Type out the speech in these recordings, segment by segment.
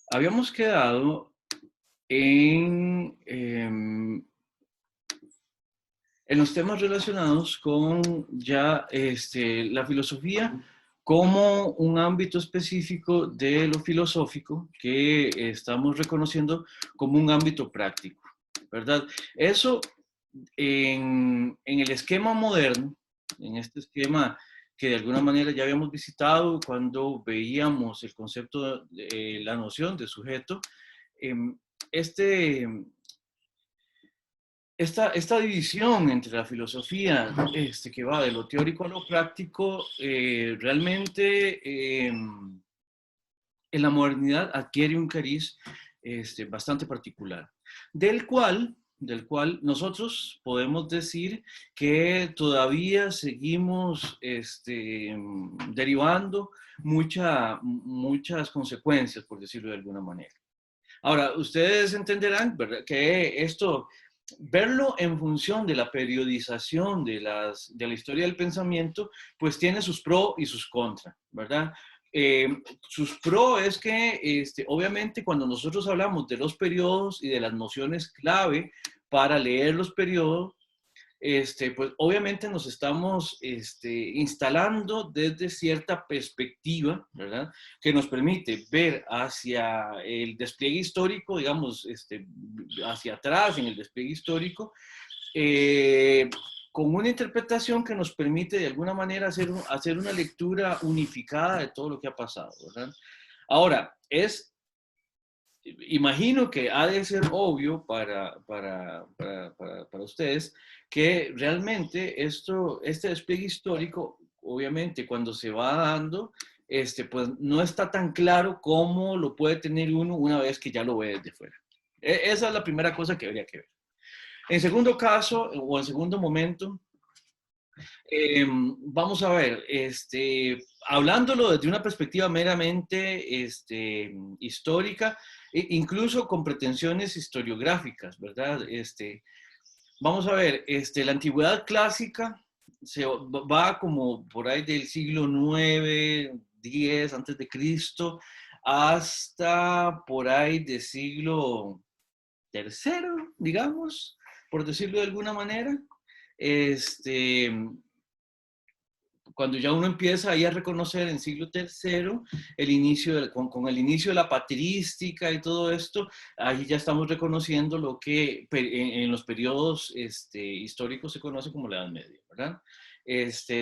Habíamos quedado en, en los temas relacionados con ya la filosofía como un ámbito específico de lo filosófico que estamos reconociendo como un ámbito práctico, ¿verdad? Eso en el esquema moderno, en este esquema que de alguna manera ya habíamos visitado cuando veíamos el concepto, la noción de sujeto, este, esta división entre la filosofía que va de lo teórico a lo práctico, realmente en la modernidad adquiere un cariz bastante particular, del cual nosotros podemos decir que todavía seguimos derivando muchas consecuencias, por decirlo de alguna manera. Ahora, ustedes entenderán, ¿verdad?, que esto, verlo en función de la periodización de la historia del pensamiento, pues tiene sus pros y sus contras, ¿verdad? Sus pros es que, obviamente, cuando nosotros hablamos de los periodos y de las nociones clave para leer los periodos, pues obviamente nos estamos instalando desde cierta perspectiva, ¿verdad? Que nos permite ver hacia el despliegue histórico, digamos, hacia atrás en el despliegue histórico, eh, con una interpretación que nos permite de alguna manera hacer una lectura unificada de todo lo que ha pasado, ¿verdad? Ahora, imagino que ha de ser obvio para ustedes que realmente este despliegue histórico, obviamente, cuando se va dando, pues no está tan claro cómo lo puede tener uno una vez que ya lo ve desde fuera. Esa es la primera cosa que habría que ver. En segundo caso, o en segundo momento, vamos a ver, hablándolo desde una perspectiva meramente histórica, incluso con pretensiones historiográficas, ¿verdad? Vamos a ver, la antigüedad clásica va como por ahí del siglo 9, 10 antes de Cristo, hasta por ahí del siglo tercero, digamos, por decirlo de alguna manera. Este, Cuando ya uno empieza ahí a reconocer en siglo tercero el inicio con el inicio de la patrística y todo esto, ahí ya estamos reconociendo lo que en los periodos históricos se conoce como la Edad Media, ¿verdad?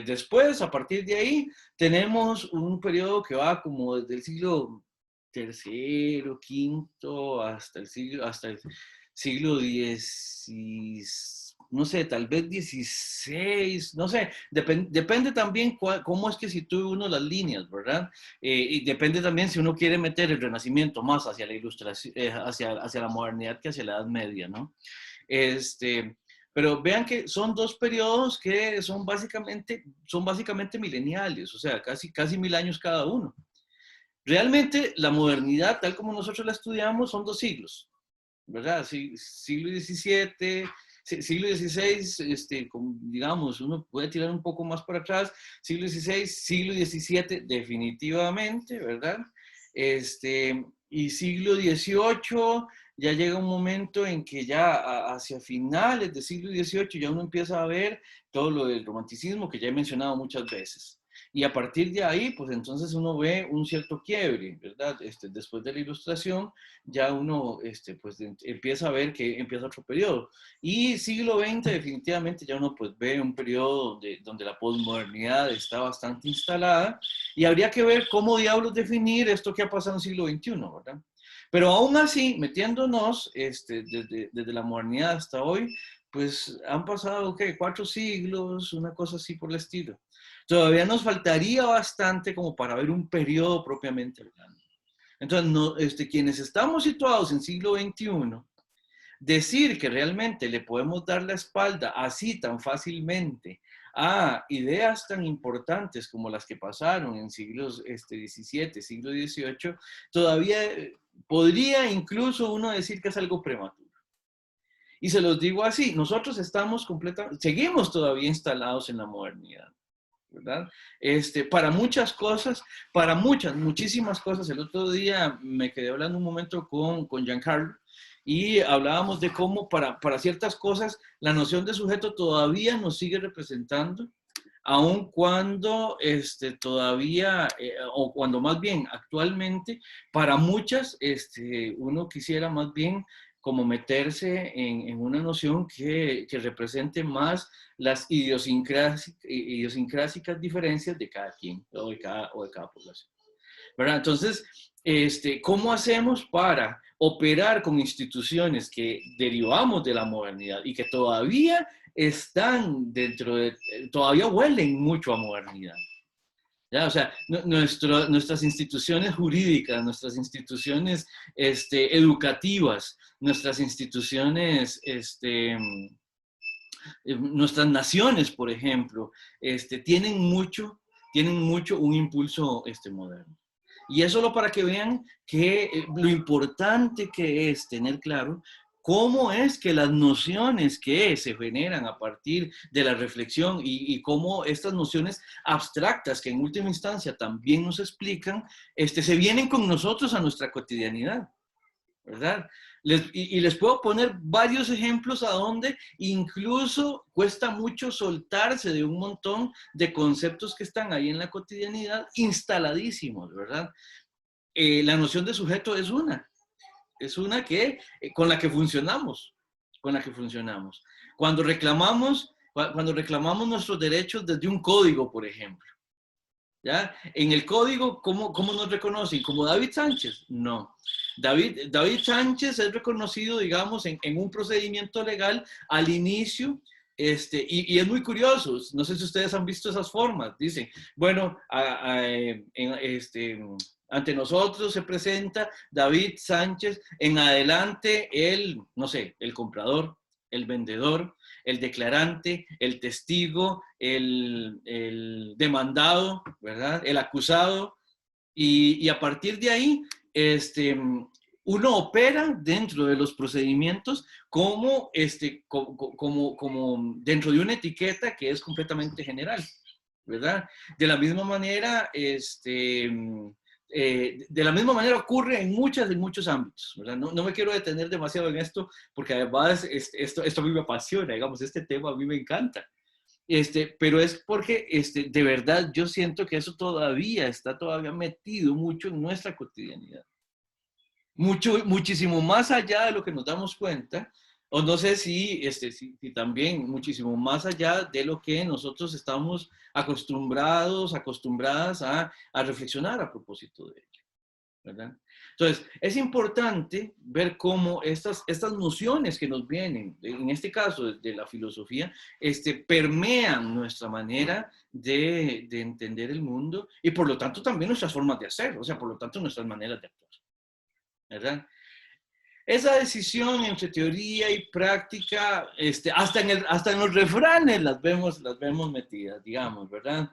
Después, a partir de ahí, tenemos un periodo que va como desde el siglo tercero, quinto, hasta el siglo no sé, tal vez 16, no sé, depende también cómo es que sitúe uno las líneas, ¿verdad? Y depende también si uno quiere meter el Renacimiento más hacia la ilustración, hacia la modernidad que hacia la Edad Media, ¿no? Este, pero vean que son dos periodos que son básicamente mileniales, o sea, casi 1000 años cada uno. Realmente la modernidad, tal como nosotros la estudiamos, son 2 siglos, ¿verdad? Siglo XVII, siglo XVI, digamos, uno puede tirar un poco más para atrás, siglo XVI, siglo XVII, definitivamente, ¿verdad? Y siglo XVIII, ya llega un momento en que ya hacia finales del siglo XVIII ya uno empieza a ver todo lo del romanticismo que ya he mencionado muchas veces. Y a partir de ahí, pues entonces uno ve un cierto quiebre, ¿verdad? Después de la Ilustración, ya uno pues empieza a ver que empieza otro periodo. Y siglo XX definitivamente ya uno pues ve un periodo donde la posmodernidad está bastante instalada y habría que ver cómo diablos definir esto que ha pasado en el siglo XXI, ¿verdad? Pero aún así, metiéndonos desde la modernidad hasta hoy, pues han pasado, ¿qué? 4 siglos, una cosa así por el estilo. Todavía nos faltaría bastante como para ver un periodo propiamente hablando. Entonces, no, quienes estamos situados en siglo XXI, decir que realmente le podemos dar la espalda así tan fácilmente a ideas tan importantes como las que pasaron en siglos XVII, siglo XVIII, todavía podría incluso uno decir que es algo prematuro. Y se los digo así, nosotros seguimos todavía instalados en la modernidad, ¿verdad? Para muchas cosas, muchísimas cosas. El otro día me quedé hablando un momento con Giancarlo y hablábamos de cómo para ciertas cosas la noción de sujeto todavía nos sigue representando, aun cuando todavía, o cuando más bien actualmente, para muchas, uno quisiera más bien como meterse en una noción que represente más las idiosincrásicas diferencias de cada quien o de cada población, ¿verdad? Entonces, ¿cómo hacemos para operar con instituciones que derivamos de la modernidad y que todavía están todavía huelen mucho a modernidad? ¿Ya? O sea, nuestras instituciones jurídicas, nuestras instituciones educativas, nuestras instituciones, nuestras naciones, por ejemplo, tienen mucho un impulso moderno. Y es solo para que vean que lo importante que es tener claro cómo es que las nociones que se generan a partir de la reflexión y cómo estas nociones abstractas que en última instancia también nos explican, se vienen con nosotros a nuestra cotidianidad, ¿verdad? Y les puedo poner varios ejemplos a donde incluso cuesta mucho soltarse de un montón de conceptos que están ahí en la cotidianidad instaladísimos, ¿verdad? La noción de sujeto es una que, con la que funcionamos, Cuando reclamamos nuestros derechos desde un código, por ejemplo, ¿ya? En el código, ¿cómo nos reconocen? ¿Como David Sánchez? No. David Sánchez es reconocido, digamos, en un procedimiento legal al inicio, y es muy curioso, no sé si ustedes han visto esas formas, dicen, bueno, ante nosotros se presenta David Sánchez, en adelante no sé, el comprador, el vendedor, el declarante, el testigo, el demandado, ¿verdad? El acusado, y a partir de ahí, uno opera dentro de los procedimientos como dentro de una etiqueta que es completamente general, ¿verdad? De la misma manera, de la misma manera ocurre en muchos ámbitos, ¿verdad? No me quiero detener demasiado en esto, porque además esto a mí me apasiona, digamos, este tema a mí me encanta. Pero es porque de verdad yo siento que eso está todavía metido mucho en nuestra cotidianidad. Muchísimo más allá de lo que nos damos cuenta, o no sé si también muchísimo más allá de lo que nosotros estamos acostumbradas a reflexionar a propósito de ello, ¿verdad? Entonces, es importante ver cómo estas nociones que nos vienen, en este caso de la filosofía, permean nuestra manera de entender el mundo y por lo tanto también nuestras formas de hacer, o sea, por lo tanto nuestras maneras de actuar, ¿verdad? Esa decisión entre teoría y práctica, hasta en los refranes las vemos metidas, digamos, ¿verdad?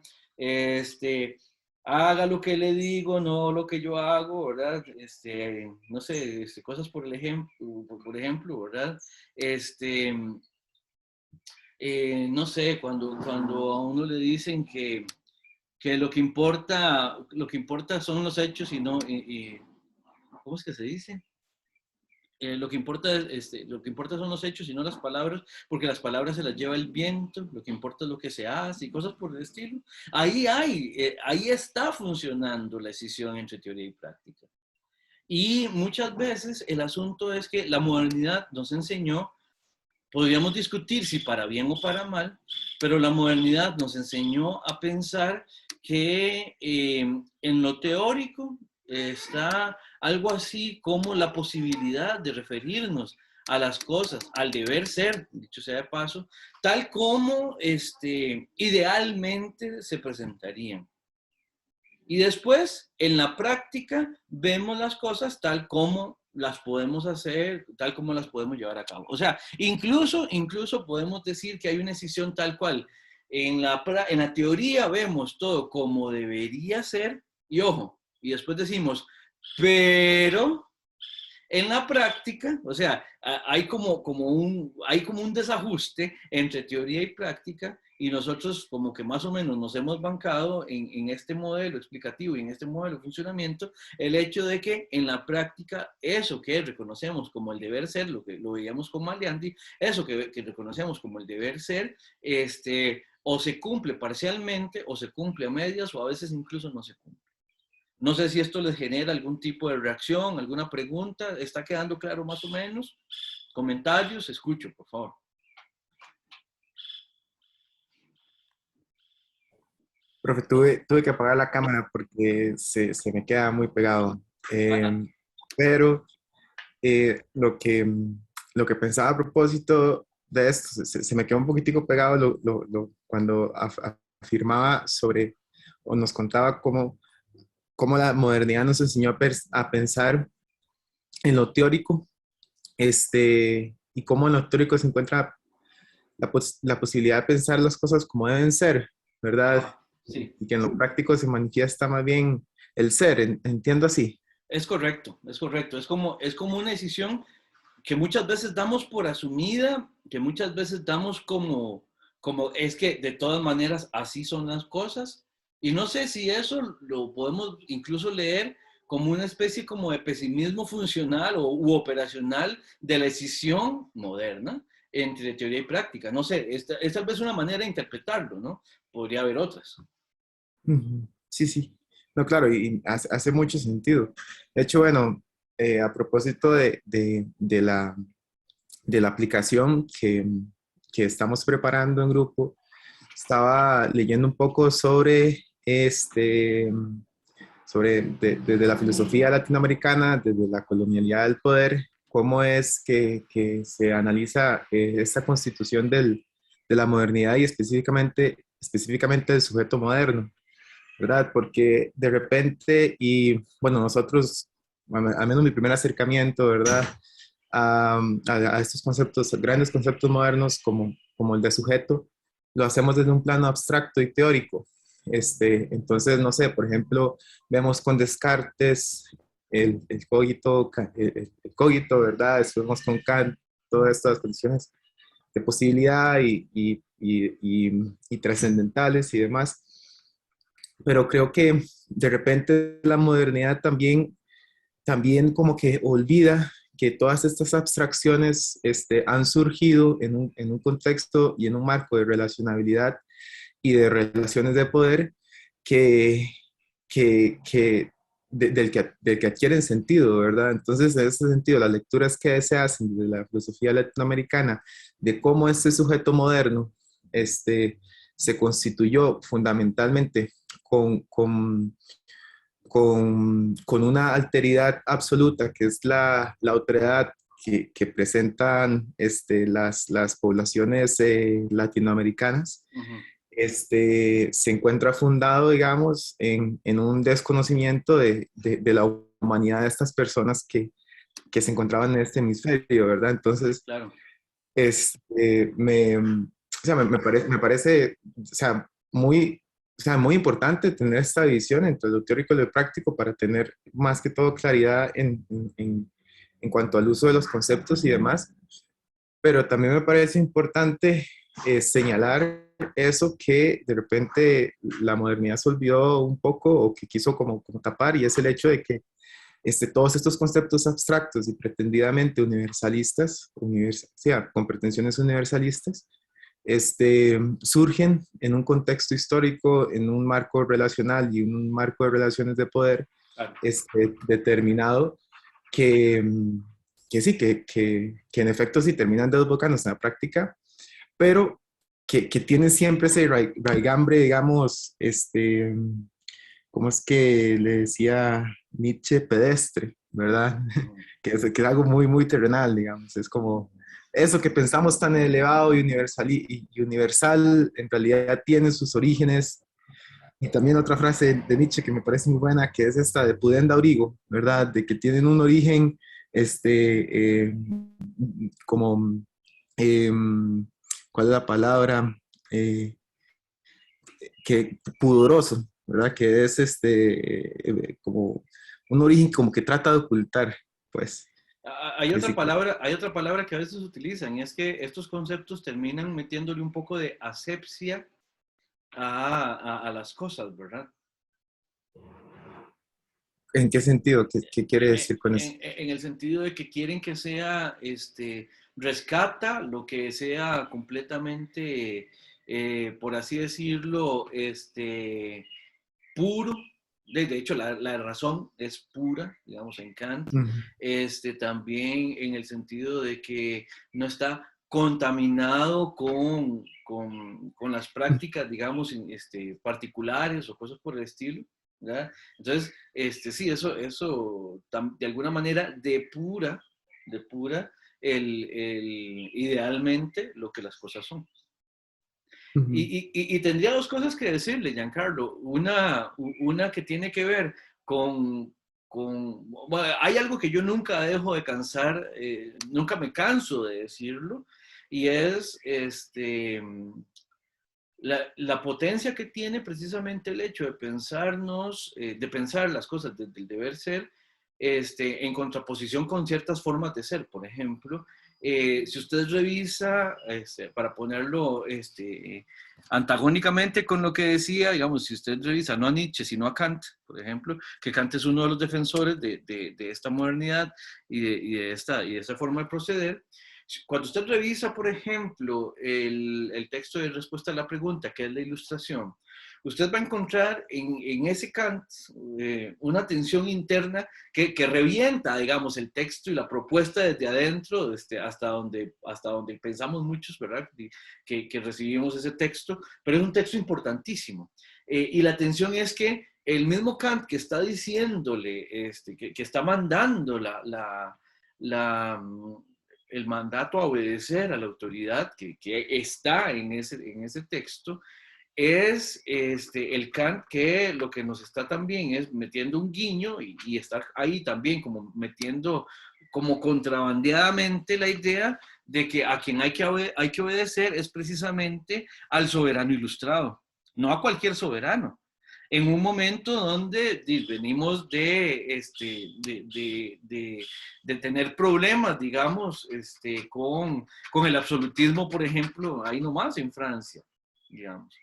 Haga lo que le digo, no lo que yo hago, ¿verdad? No sé, cosas por ejemplo, ¿verdad? No sé, cuando a uno le dicen que lo que importa son los hechos y no, ¿cómo es que se dice? Lo que importa son los hechos y no las palabras, porque las palabras se las lleva el viento, lo que importa es lo que se hace y cosas por el estilo. Ahí está funcionando la decisión entre teoría y práctica. Y muchas veces el asunto es que la modernidad nos enseñó, podríamos discutir si para bien o para mal, pero la modernidad nos enseñó a pensar que en lo teórico está algo así como la posibilidad de referirnos a las cosas, al deber ser, dicho sea de paso, tal como idealmente se presentarían. Y después, en la práctica, vemos las cosas tal como las podemos hacer, tal como las podemos llevar a cabo. O sea, incluso podemos decir que hay una decisión tal cual. En la teoría vemos todo como debería ser, y ojo, y después decimos, pero En la práctica, o sea, hay como un desajuste entre teoría y práctica, y nosotros como que más o menos nos hemos bancado en este modelo explicativo y en este modelo de funcionamiento, el hecho de que en la práctica eso que reconocemos como el deber ser, lo que lo veíamos con Maliandi, eso que reconocemos como el deber ser, o se cumple parcialmente, o se cumple a medias, o a veces incluso no se cumple. No sé si esto les genera algún tipo de reacción, alguna pregunta. ¿Está quedando claro más o menos? Comentarios, escucho, por favor. Profe, tuve que apagar la cámara porque se me queda muy pegado. Eh, pero lo que pensaba a propósito de esto, se me quedó un poquitico pegado cuando afirmaba sobre, o nos contaba cómo la modernidad nos enseñó a pensar en lo teórico, y cómo en lo teórico se encuentra la posibilidad de pensar las cosas como deben ser, ¿verdad? Sí. Y que en lo práctico se manifiesta más bien el ser, entiendo así. Es correcto, es correcto. Es como una decisión que muchas veces damos por asumida, que muchas veces damos como es que de todas maneras así son las cosas. Y no sé si eso lo podemos incluso leer como una especie como de pesimismo funcional u operacional de la decisión moderna entre teoría y práctica. No sé, esta tal vez una manera de interpretarlo, ¿no? Podría haber otras. Ujú. Sí, sí. No, claro, y hace mucho sentido. De hecho, bueno, a propósito de la aplicación que estamos preparando en grupo, estaba leyendo un poco sobre desde la filosofía latinoamericana, desde la colonialidad del poder, cómo es que se analiza esta constitución de la modernidad y específicamente del sujeto moderno, ¿verdad? Porque de repente, y bueno, nosotros, al menos mi primer acercamiento, ¿verdad? A estos conceptos, grandes conceptos modernos como el de sujeto, lo hacemos desde un plano abstracto y teórico. Entonces, no sé, por ejemplo, vemos con Descartes el cogito, ¿verdad? Después vemos con Kant todas estas condiciones de posibilidad y trascendentales y demás. Pero creo que de repente la modernidad también como que olvida que todas estas abstracciones han surgido en un contexto y en un marco de relacionabilidad y de relaciones de poder que, del que adquieren sentido, ¿verdad? Entonces, en ese sentido, las lecturas que se hacen de la filosofía latinoamericana, de cómo este sujeto moderno se constituyó fundamentalmente con, con con una alteridad absoluta, que es la otredad que presentan las poblaciones latinoamericanas, Uh -huh. se encuentra fundado, digamos, en un desconocimiento de la humanidad de estas personas que se encontraban en este hemisferio, ¿verdad? Entonces, Claro. o sea, me parece, o sea, muy importante tener esta división entre lo teórico y lo práctico para tener más que todo claridad en cuanto al uso de los conceptos y demás. Pero también me parece importante señalar eso que de repente la modernidad se olvidó un poco o que quiso como tapar, y es el hecho de que todos estos conceptos abstractos y pretendidamente universalistas, con pretensiones universalistas, surgen en un contexto histórico, en un marco relacional y en un marco de relaciones de poder Claro. determinado que, que sí, que en efecto sí terminan desbocándose en la práctica, pero que tienen siempre ese raigambre, digamos, ¿cómo es que le decía Nietzsche? Pedestre, ¿verdad? Uh -huh. Que es algo muy, muy terrenal, digamos. Es como eso que pensamos tan elevado y universal, en realidad tiene sus orígenes. Y también otra frase de Nietzsche que me parece muy buena, que es esta de pudenda origo, ¿verdad? De que tienen un origen, como, eh, ¿cuál es la palabra? Eh, que pudoroso, ¿verdad? Que es como un origen como que trata de ocultar, pues. Hay otra palabra que a veces utilizan, y es que estos conceptos terminan metiéndole un poco de asepsia a las cosas, ¿verdad? ¿En qué sentido? ¿Qué quiere decir con eso? En el sentido de que quieren que sea, rescata lo que sea completamente, por así decirlo, puro. De hecho, la razón es pura, digamos, en Kant. Ujú, También en el sentido de que no está contaminado con las prácticas, digamos, particulares o cosas por el estilo, ¿verdad? Entonces, sí, eso de alguna manera depura idealmente lo que las cosas son. ujú. Y tendría dos cosas que decirle, Giancarlo. Una que tiene que ver bueno, hay algo que yo nunca dejo de cansar, nunca me canso de decirlo, y es la potencia que tiene precisamente el hecho de pensarnos, de pensar las cosas desde el deber ser, en contraposición con ciertas formas de ser. Por ejemplo, si usted revisa, para ponerlo antagónicamente con lo que decía, digamos, si usted revisa no a Nietzsche, sino a Kant, por ejemplo, que Kant es uno de los defensores de esta modernidad y de esta forma de proceder. Cuando usted revisa, por ejemplo, el texto de respuesta a la pregunta, que es la ilustración, usted va a encontrar en ese Kant una tensión interna que revienta, digamos, el texto y la propuesta desde adentro, hasta donde pensamos muchos, ¿verdad? Que recibimos ese texto, pero es un texto importantísimo. Y la tensión es que el mismo Kant que está diciéndole, que está mandando la el mandato a obedecer a la autoridad que está en ese texto, es el Kant que lo que nos está también es metiendo un guiño y está ahí también como metiendo como contrabandeadamente la idea de que a quien hay que obedecer es precisamente al soberano ilustrado, no a cualquier soberano. En un momento donde venimos de tener problemas, digamos, con el absolutismo, por ejemplo, ahí nomás en Francia, digamos.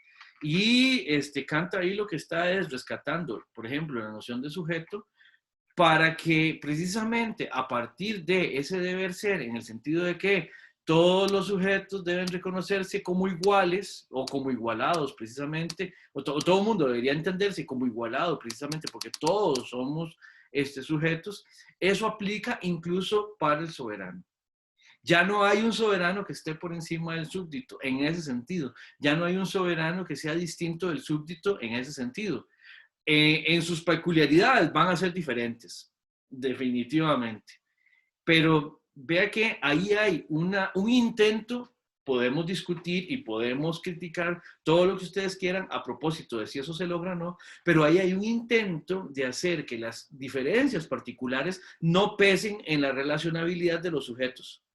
Y Kant ahí lo que está es rescatando, por ejemplo, la noción de sujeto para que precisamente a partir de ese deber ser, en el sentido de que todos los sujetos deben reconocerse como iguales o como igualados precisamente, todo el mundo debería entenderse como igualado precisamente porque todos somos sujetos, eso aplica incluso para el soberano. Ya no hay un soberano que esté por encima del súbdito en ese sentido. Ya no hay un soberano que sea distinto del súbdito en ese sentido. En sus peculiaridades van a ser diferentes, definitivamente. Pero vea que ahí hay un intento, podemos discutir y podemos criticar todo lo que ustedes quieran a propósito de si eso se logra o no, pero ahí hay un intento de hacer que las diferencias particulares no pesen en la relacionabilidad de los sujetos.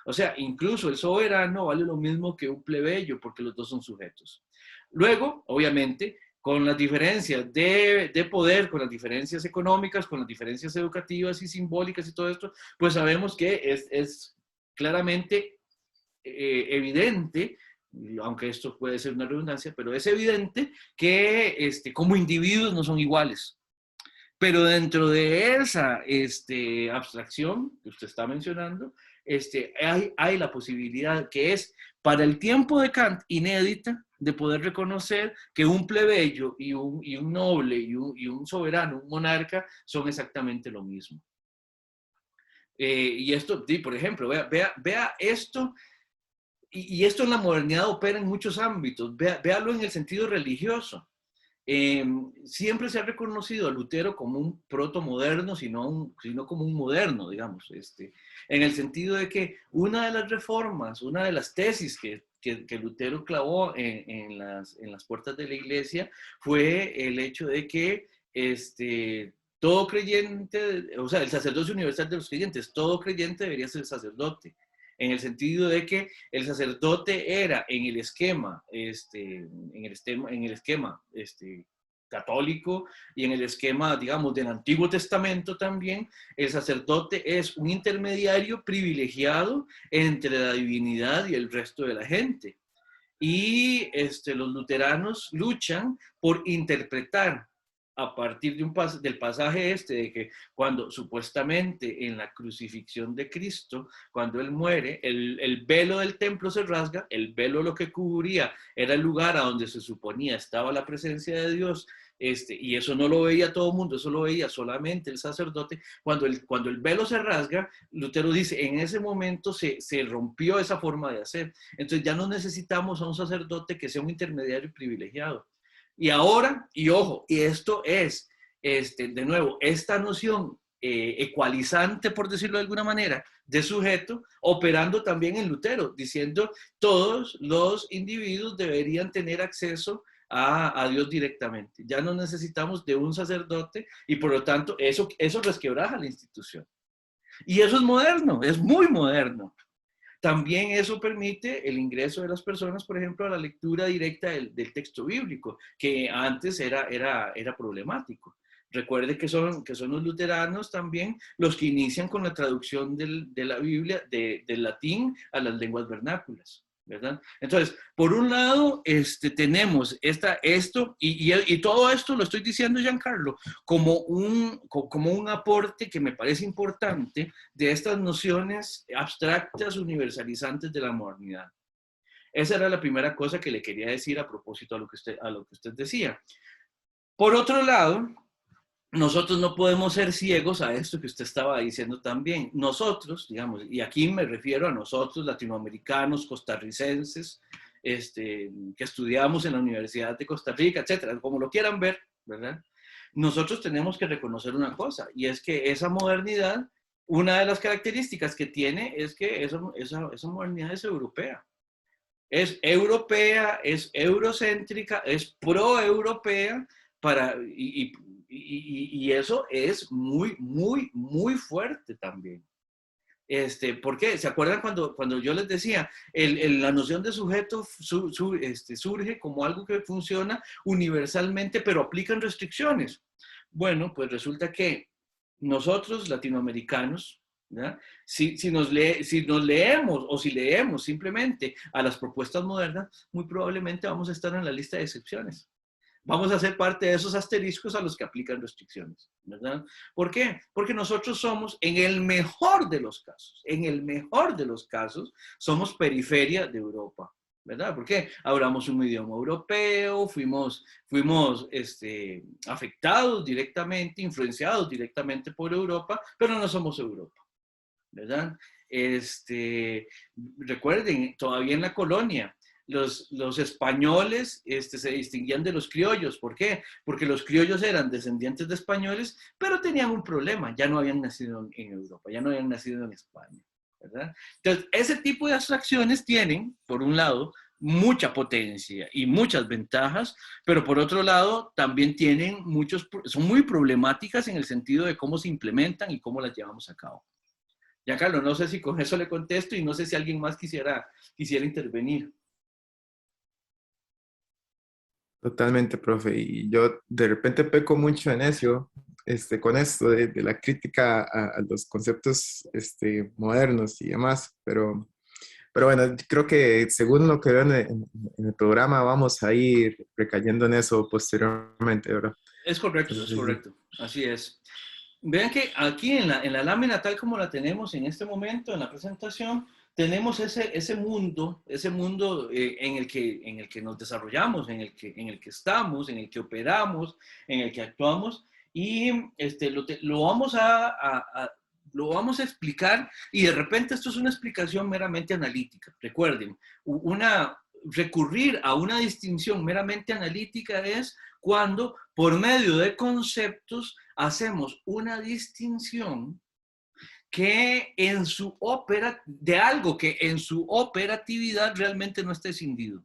O sea, incluso el soberano vale lo mismo que un plebeyo porque los dos son sujetos. Luego, obviamente, con las diferencias de poder, con las diferencias económicas, con las diferencias educativas y simbólicas y todo esto, pues sabemos que es claramente evidente, aunque esto puede ser una redundancia, pero es evidente que como individuos no son iguales. Pero dentro de esa abstracción que usted está mencionando, hay la posibilidad que es para el tiempo de Kant inédita de poder reconocer que un plebeyo y un noble y un soberano, un monarca, son exactamente lo mismo. Y esto, por ejemplo, vea esto, y esto en la modernidad opera en muchos ámbitos, véalo en el sentido religioso. Siempre se ha reconocido a Lutero como un protomoderno, sino como un moderno, digamos, en el sentido de que una de las reformas, una de las tesis que Lutero clavó en las puertas de la iglesia fue el hecho de que todo creyente, o sea, el sacerdocio universal de los creyentes, todo creyente debería ser sacerdote, en el sentido de que el sacerdote era en el esquema católico y en el esquema, digamos, del Antiguo Testamento también, el sacerdote es un intermediario privilegiado entre la divinidad y el resto de la gente. Y los luteranos luchan por interpretar a partir del pasaje de que cuando supuestamente en la crucifixión de Cristo, cuando Él muere, el velo del templo se rasga, el velo lo que cubría era el lugar a donde se suponía estaba la presencia de Dios, y eso no lo veía todo el mundo, eso lo veía solamente el sacerdote. Cuando el velo se rasga, Lutero dice, en ese momento se rompió esa forma de hacer. Entonces ya no necesitamos a un sacerdote que sea un intermediario privilegiado. Y ahora, y ojo, y esto es, de nuevo, esta noción ecualizante, por decirlo de alguna manera, de sujeto, operando también en Lutero, diciendo todos los individuos deberían tener acceso a Dios directamente. Ya no necesitamos de un sacerdote y por lo tanto eso resquebraja la institución. Y eso es moderno, es muy moderno. También eso permite el ingreso de las personas, por ejemplo, a la lectura directa del texto bíblico, que antes era problemático. Recuerde que son los luteranos también los que inician con la traducción de la Biblia del latín a las lenguas vernáculas, ¿verdad? Entonces, por un lado, tenemos esto, y todo esto lo estoy diciendo, Giancarlo, como un aporte que me parece importante de estas nociones abstractas universalizantes de la modernidad. Esa era la primera cosa que le quería decir a propósito a lo que usted decía. Por otro lado, nosotros no podemos ser ciegos a esto que usted estaba diciendo también. Nosotros, digamos, y aquí me refiero a nosotros, latinoamericanos, costarricenses, que estudiamos en la Universidad de Costa Rica, etcétera, como lo quieran ver, ¿verdad? Nosotros tenemos que reconocer una cosa, y es que esa modernidad, una de las características que tiene es que esa modernidad es europea. Es europea, es eurocéntrica, es pro-europea, y eso es muy, muy, muy fuerte también. ¿Por qué? ¿Se acuerdan cuando yo les decía, la noción de sujeto surge como algo que funciona universalmente, pero aplican restricciones? Bueno, pues resulta que nosotros, latinoamericanos, ¿ya? Si nos leemos o si leemos simplemente a las propuestas modernas, muy probablemente vamos a estar en la lista de excepciones. Vamos a ser parte de esos asteriscos a los que aplican restricciones, ¿verdad? ¿Por qué? Porque nosotros somos, en el mejor de los casos, somos periferia de Europa, ¿verdad? ¿Por qué? Hablamos un idioma europeo, fuimos afectados directamente, influenciados directamente por Europa, pero no somos Europa, ¿verdad? Recuerden, todavía en la colonia, los españoles se distinguían de los criollos. ¿Por qué? Porque los criollos eran descendientes de españoles, pero tenían un problema, ya no habían nacido en Europa, ya no habían nacido en España, ¿verdad? Entonces, ese tipo de abstracciones tienen, por un lado, mucha potencia y muchas ventajas, pero por otro lado también son muy problemáticas en el sentido de cómo se implementan y cómo las llevamos a cabo. Ya, Carlos, no sé si con eso le contesto y no sé si alguien más quisiera intervenir. Totalmente, profe. Y yo de repente peco mucho en eso, con esto de la crítica a los conceptos modernos y demás, pero bueno, creo que según lo que veo en el programa, vamos a ir recayendo en eso posteriormente, ¿verdad? Es correcto, es Entonces, correcto. Así es. Vean que aquí en la lámina tal como la tenemos en este momento, en la presentación, tenemos ese mundo en el que nos desarrollamos, en el que estamos, en el que operamos, en el que actuamos, y lo vamos a explicar, y de repente esto es una explicación meramente analítica. Recuerden, recurrir a una distinción meramente analítica es cuando por medio de conceptos hacemos una distinción de algo que en su operatividad realmente no está escindido.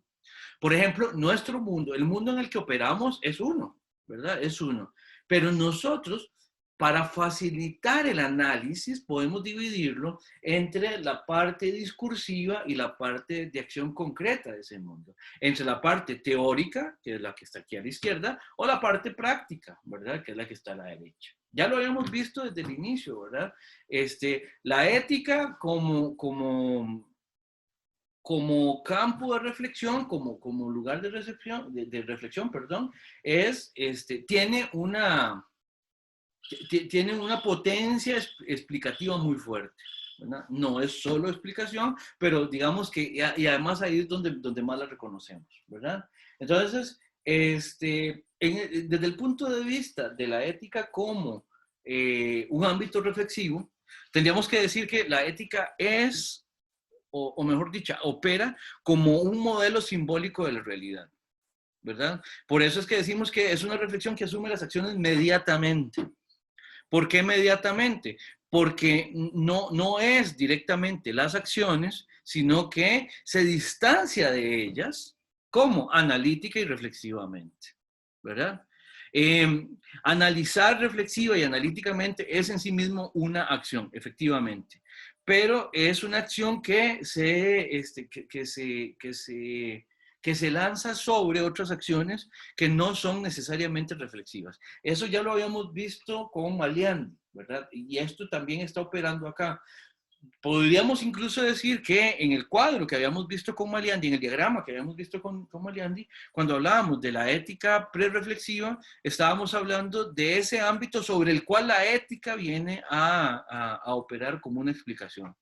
Por ejemplo, nuestro mundo, el mundo en el que operamos es uno, ¿verdad? Es uno. Pero nosotros Para facilitar el análisis, podemos dividirlo entre la parte discursiva y la parte de acción concreta de ese mundo. Entre la parte teórica, que es la que está aquí a la izquierda, o la parte práctica, ¿verdad? Que es la que está a la derecha. Ya lo habíamos visto desde el inicio, ¿verdad? La ética como campo de reflexión, como lugar de reflexión, perdón, tiene una potencia explicativa muy fuerte, ¿verdad? No es solo explicación, pero digamos que, y además ahí es donde más la reconocemos, ¿verdad? Entonces, desde el punto de vista de la ética como un ámbito reflexivo, tendríamos que decir que la ética es, o mejor dicho, opera como un modelo simbólico de la realidad, ¿verdad? Por eso es que decimos que es una reflexión que asume las acciones inmediatamente. ¿Por qué inmediatamente? Porque no es directamente las acciones, sino que se distancia de ellas como analítica y reflexivamente, ¿verdad? Analizar reflexiva y analíticamente es en sí mismo una acción, efectivamente, pero es una acción que se lanza sobre otras acciones que no son necesariamente reflexivas. Eso ya lo habíamos visto con Maliandi, ¿verdad? Y esto también está operando acá. Podríamos incluso decir que en el cuadro que habíamos visto con Maliandi, en el diagrama que habíamos visto con Maliandi, cuando hablábamos de la ética prereflexiva, estábamos hablando de ese ámbito sobre el cual la ética viene a operar como una explicación.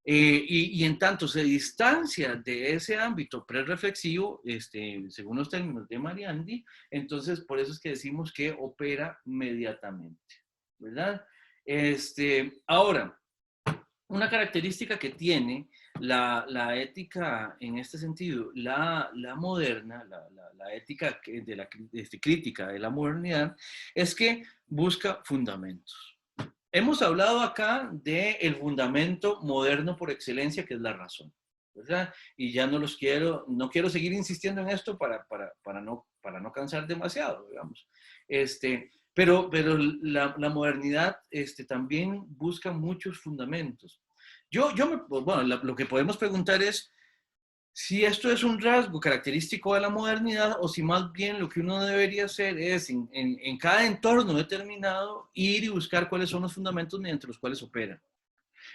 Y en tanto se distancia de ese ámbito prereflexivo, según los términos de Mariandi, entonces por eso es que decimos que opera inmediatamente, ¿verdad? Ahora, una característica que tiene la ética en este sentido, la moderna, la ética de la crítica de la modernidad, es que busca fundamentos. Hemos hablado acá del fundamento moderno por excelencia, que es la razón, ¿verdad? Y ya no quiero seguir insistiendo en esto para no cansar demasiado, digamos. Pero la modernidad también busca muchos fundamentos. Bueno, lo que podemos preguntar es si esto es un rasgo característico de la modernidad o si más bien lo que uno debería hacer es en cada entorno determinado ir y buscar cuáles son los fundamentos mediante los cuales opera.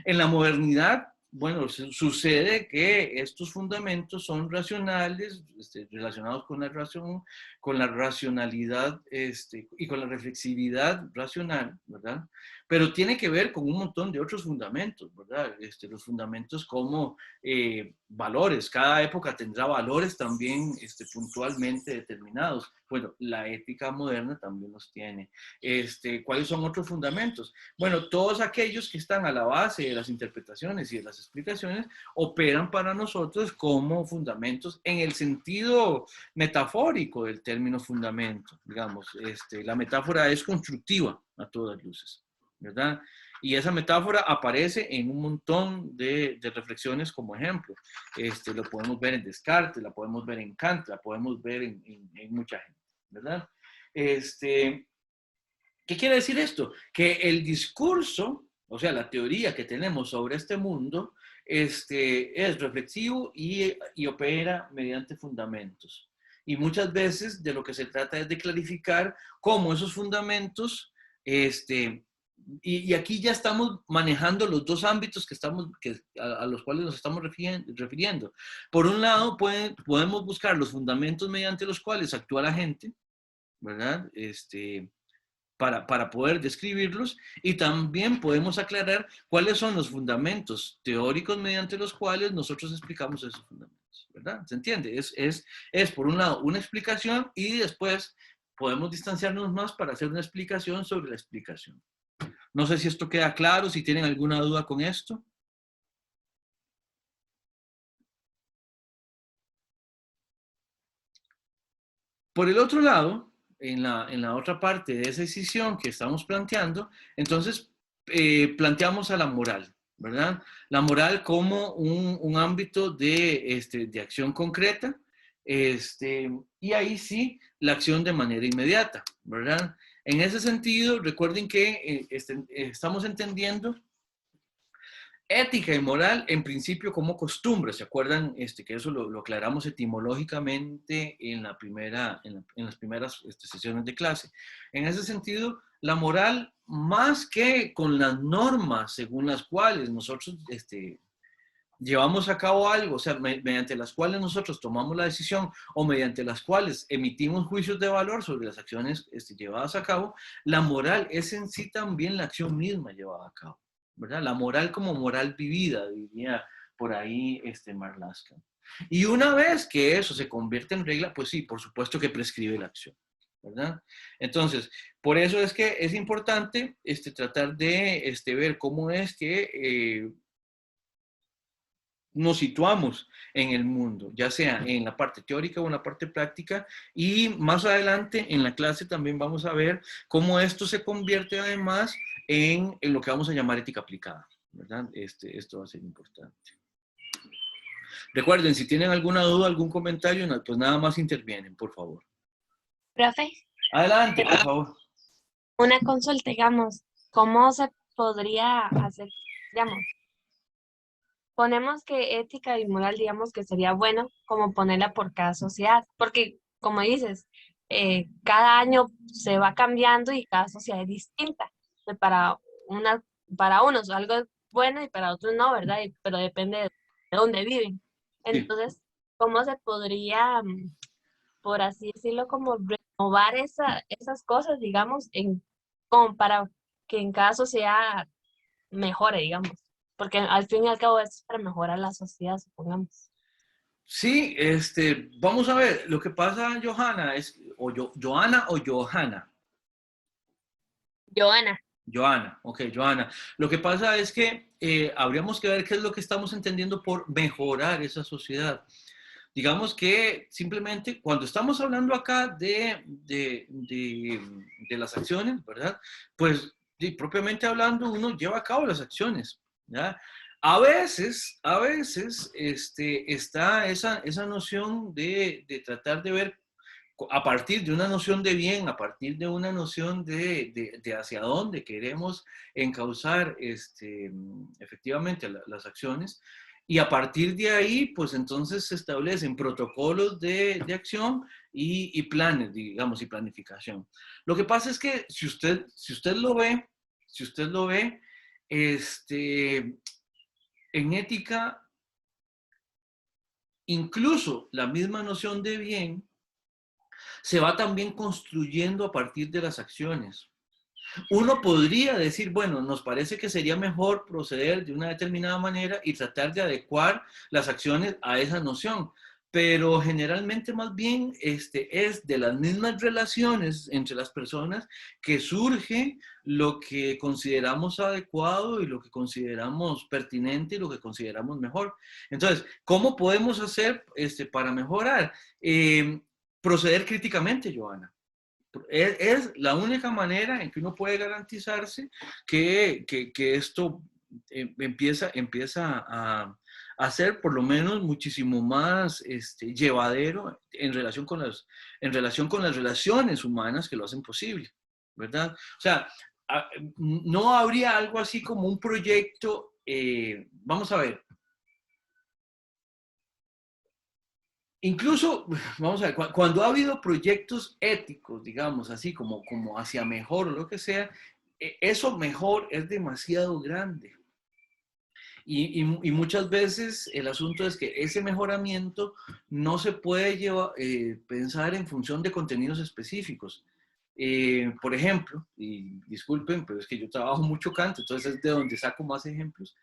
En la modernidad, bueno, sucede que estos fundamentos son racionales, relacionados con con la racionalidad y con la reflexividad racional, ¿verdad? Pero tiene que ver con un montón de otros fundamentos, ¿verdad? Los fundamentos como valores, cada época tendrá valores también puntualmente determinados. Bueno, la ética moderna también los tiene. ¿Cuáles son otros fundamentos? Bueno, todos aquellos que están a la base de las interpretaciones y de las explicaciones operan para nosotros como fundamentos en el sentido metafórico del término fundamento. Digamos, la metáfora es constructiva a todas luces, ¿verdad? Y esa metáfora aparece en un montón de reflexiones como ejemplo. Lo podemos ver en Descartes, la podemos ver en Kant, la podemos ver en mucha gente, ¿verdad? ¿Qué quiere decir esto? Que el discurso, o sea, la teoría que tenemos sobre este mundo, es reflexivo y opera mediante fundamentos. Y muchas veces de lo que se trata es de clarificar cómo esos fundamentos, y aquí ya estamos manejando los dos ámbitos a los cuales nos estamos refiriendo. Por un lado, podemos buscar los fundamentos mediante los cuales actúa la gente, ¿verdad? Para poder describirlos, y también podemos aclarar cuáles son los fundamentos teóricos mediante los cuales nosotros explicamos esos fundamentos, ¿verdad? ¿Se entiende? Es por un lado una explicación y después podemos distanciarnos más para hacer una explicación sobre la explicación. No sé si esto queda claro, si tienen alguna duda con esto. Por el otro lado, en la otra parte de esa decisión que estamos planteando, entonces planteamos a la moral, ¿verdad? La moral como un ámbito de acción concreta, y ahí sí, la acción de manera inmediata, ¿verdad? En ese sentido, recuerden que estamos entendiendo ética y moral, en principio, como costumbre. ¿Se acuerdan que eso lo aclaramos etimológicamente en las primeras sesiones de clase? En ese sentido, la moral, más que con las normas según las cuales nosotros llevamos a cabo algo, o sea, mediante las cuales nosotros tomamos la decisión o mediante las cuales emitimos juicios de valor sobre las acciones llevadas a cabo, la moral es en sí también la acción misma llevada a cabo, ¿verdad? La moral como moral vivida, diría por ahí Marlaska. Y una vez que eso se convierte en regla, pues sí, por supuesto que prescribe la acción, ¿verdad? Entonces, por eso es que es importante tratar de ver cómo es que nos situamos en el mundo, ya sea en la parte teórica o en la parte práctica, y más adelante en la clase también vamos a ver cómo esto se convierte además en lo que vamos a llamar ética aplicada, ¿verdad? Esto va a ser importante. Recuerden, si tienen alguna duda, algún comentario, pues nada más intervienen, por favor. Profe, Adelante, por favor. una consulta, digamos, ¿cómo se podría hacer, digamos, ponemos que ética y moral, digamos que sería bueno como ponerla por cada sociedad, porque como dices, cada año se va cambiando y cada sociedad es distinta. Para para unos algo es bueno y para otros no, ¿verdad? Pero depende de dónde viven. Sí. Entonces, ¿cómo se podría, por así decirlo, como renovar esas cosas, digamos, como para que en cada sociedad mejore, digamos? Porque al fin y al cabo es para mejorar la sociedad, supongamos. Sí, vamos a ver, lo que pasa, Johanna, Johanna o Johanna. Joana. Johanna, ok, Johanna. Lo que pasa es que habríamos que ver qué es lo que estamos entendiendo por mejorar esa sociedad. Digamos que simplemente cuando estamos hablando acá de las acciones, ¿verdad? Pues propiamente hablando, uno lleva a cabo las acciones, ¿ya? A veces está esa noción de tratar de ver a partir de una noción de bien, a partir de una noción de hacia dónde queremos encauzar efectivamente las acciones, y a partir de ahí, pues entonces se establecen protocolos de acción y planes, digamos, y planificación. Lo que pasa es que si usted lo ve, en ética, incluso la misma noción de bien se va también construyendo a partir de las acciones. Uno podría decir, bueno, nos parece que sería mejor proceder de una determinada manera y tratar de adecuar las acciones a esa noción, pero generalmente más bien es de las mismas relaciones entre las personas que surge lo que consideramos adecuado y lo que consideramos pertinente y lo que consideramos mejor. Entonces, ¿cómo podemos hacer para mejorar? Proceder críticamente, Joana. Es la única manera en que uno puede garantizarse que esto empieza a ser por lo menos muchísimo más llevadero en relación con las relaciones humanas que lo hacen posible, ¿verdad? O sea, no habría algo así como un proyecto, vamos a ver, incluso, vamos a ver, cuando ha habido proyectos éticos, digamos, así como hacia mejor o lo que sea, eso mejor es demasiado grande. Y muchas veces el asunto es que ese mejoramiento no se puede pensar en función de contenidos específicos. Por ejemplo, y disculpen, pero es que yo trabajo mucho Kant, entonces es de donde saco más ejemplos.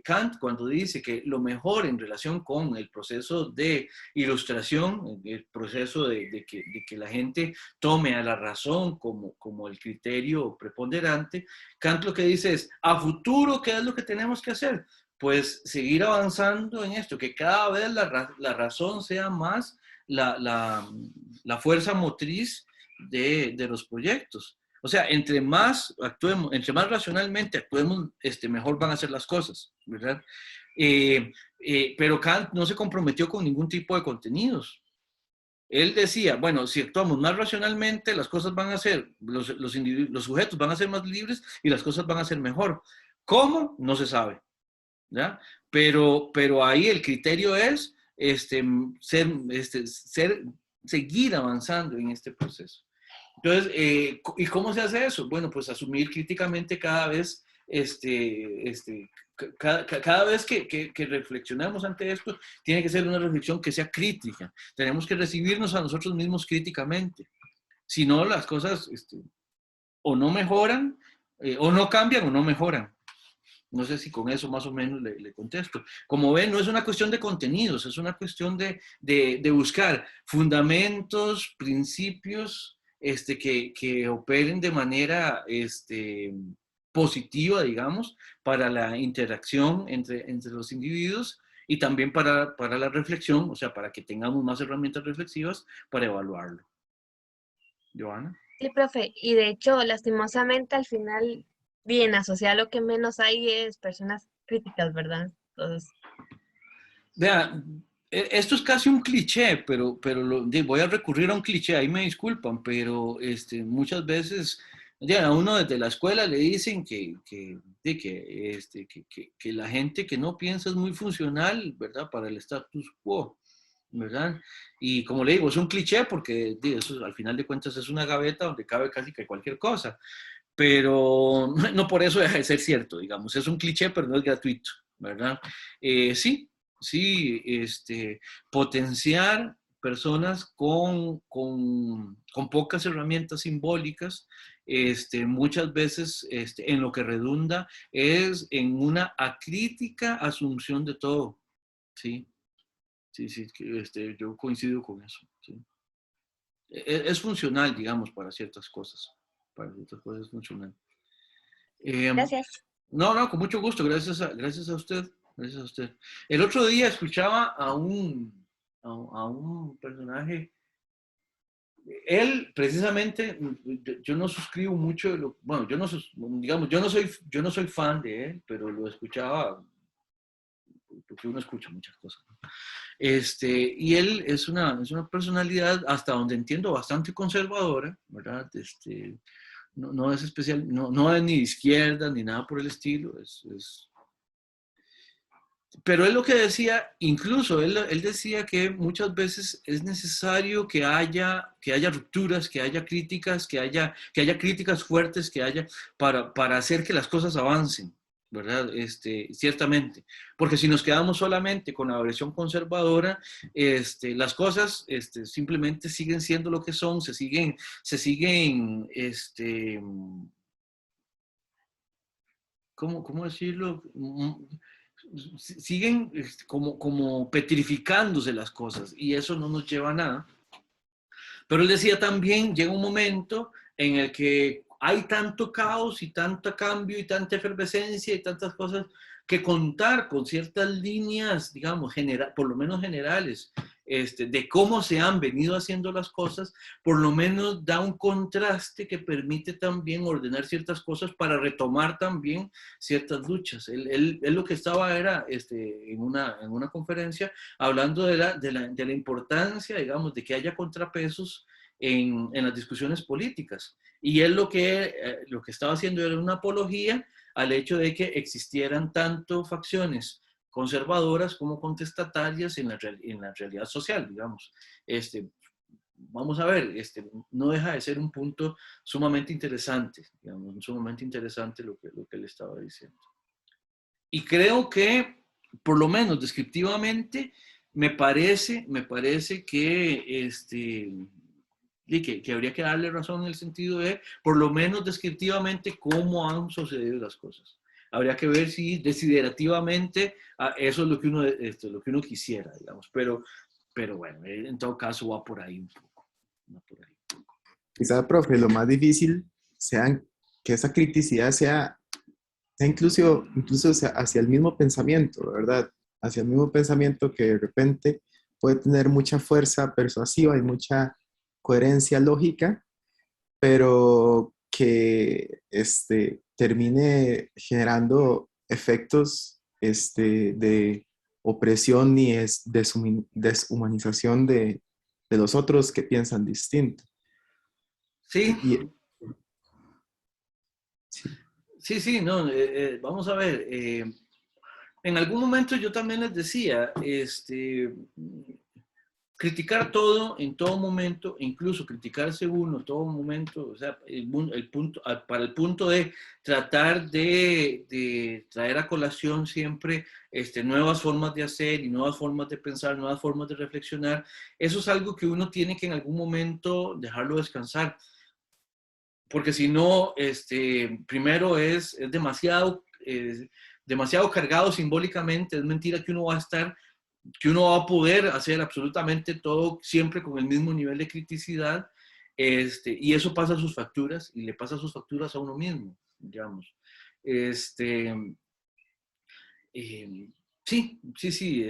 Kant, cuando dice que lo mejor en relación con el proceso de ilustración, el proceso de que la gente tome a la razón como el criterio preponderante, Kant lo que dice es, a futuro, ¿qué es lo que tenemos que hacer? Pues seguir avanzando en esto, que cada vez la razón sea más la fuerza motriz de los proyectos. O sea, entre más actuemos, entre más racionalmente actuemos, mejor van a ser las cosas, ¿verdad? Pero Kant no se comprometió con ningún tipo de contenidos. Él decía, bueno, si actuamos más racionalmente, las cosas van a ser, los sujetos van a ser más libres y las cosas van a ser mejor. ¿Cómo? No se sabe, ¿ya? Pero ahí el criterio es seguir avanzando en este proceso. Entonces, ¿y cómo se hace eso? Bueno, pues asumir críticamente cada vez, cada vez que reflexionamos ante esto, tiene que ser una reflexión que sea crítica. Tenemos que recibirnos a nosotros mismos críticamente. Si no, las cosas o no mejoran, o no cambian o no mejoran. No sé si con eso más o menos le contesto. Como ven, no es una cuestión de contenidos, es una cuestión de buscar fundamentos, principios que operen de manera positiva, digamos, para la interacción entre los individuos y también para la reflexión, o sea, para que tengamos más herramientas reflexivas para evaluarlo. Joana. Sí, profe, y de hecho, lastimosamente al final, bien asociado lo que menos hay es personas críticas, ¿verdad? Entonces, Vea, esto es casi un cliché, pero voy a recurrir a un cliché, ahí me disculpan, pero muchas veces a uno desde la escuela le dicen que la gente que no piensa es muy funcional, ¿verdad? Para el status quo, ¿verdad? Y como le digo, es un cliché porque eso al final de cuentas es una gaveta donde cabe casi que cualquier cosa, pero no por eso deja de ser cierto, digamos, es un cliché, pero no es gratuito, ¿verdad? Sí, sí, potenciar personas con pocas herramientas simbólicas, muchas veces en lo que redunda es en una acrítica asunción de todo, ¿sí? Sí, sí, yo coincido con eso, ¿sí? Es funcional, digamos, para ciertas cosas es funcional. gracias. No, no, con mucho gusto, gracias a usted, gracias a usted. El otro día escuchaba a un personaje, él precisamente, yo no suscribo mucho, bueno, digamos, yo no soy fan de él, pero lo escuchaba, porque uno escucha muchas cosas, ¿no? Y él es una personalidad, hasta donde entiendo, bastante conservadora, ¿verdad? No es especial, no es ni de izquierda ni nada por el estilo, pero él lo que decía, incluso él decía que muchas veces es necesario que haya rupturas, que haya críticas, que haya críticas fuertes, para hacer que las cosas avancen, ¿verdad? Ciertamente, porque si nos quedamos solamente con la versión conservadora, las cosas simplemente siguen siendo lo que son, se siguen, ¿cómo decirlo? Siguen como petrificándose las cosas y eso no nos lleva a nada. Pero él decía también, llega un momento en el que hay tanto caos y tanto cambio y tanta efervescencia y tantas cosas que contar con ciertas líneas, digamos, por lo menos generales, de cómo se han venido haciendo las cosas, por lo menos da un contraste que permite también ordenar ciertas cosas para retomar también ciertas luchas. Él lo que estaba era en una conferencia hablando de la importancia, digamos, de que haya contrapesos en las discusiones políticas. Y él lo que estaba haciendo era una apología al hecho de que existieran tanto facciones conservadoras como contestatarias en la realidad social, digamos. Vamos a ver, no deja de ser un punto sumamente interesante, digamos, sumamente interesante lo que él estaba diciendo. Y creo que, por lo menos descriptivamente, me parece que habría que darle razón en el sentido de, por lo menos descriptivamente, cómo han sucedido las cosas. Habría que ver si desiderativamente eso es lo que uno quisiera, digamos. Pero bueno, en todo caso va por ahí un poco. Va por ahí. Quizá, profe, lo más difícil sea que esa criticidad sea incluso hacia el mismo pensamiento, ¿verdad? Hacia el mismo pensamiento que de repente puede tener mucha fuerza persuasiva y mucha coherencia lógica, pero que termine generando efectos de opresión y deshumanización de los otros que piensan distinto. Sí, Y, sí. sí, no, vamos a ver. En algún momento yo también les decía, criticar todo en todo momento, incluso criticarse uno en todo momento, o sea, el punto, para el punto de tratar de traer a colación siempre nuevas formas de hacer y nuevas formas de pensar, nuevas formas de reflexionar, eso es algo que uno tiene que en algún momento dejarlo descansar, porque si no, primero es demasiado, demasiado cargado simbólicamente, es mentira que uno va a estar, que uno va a poder hacer absolutamente todo siempre con el mismo nivel de criticidad, y eso pasa a sus facturas y le pasa sus facturas a uno mismo, digamos. Este, sí, sí,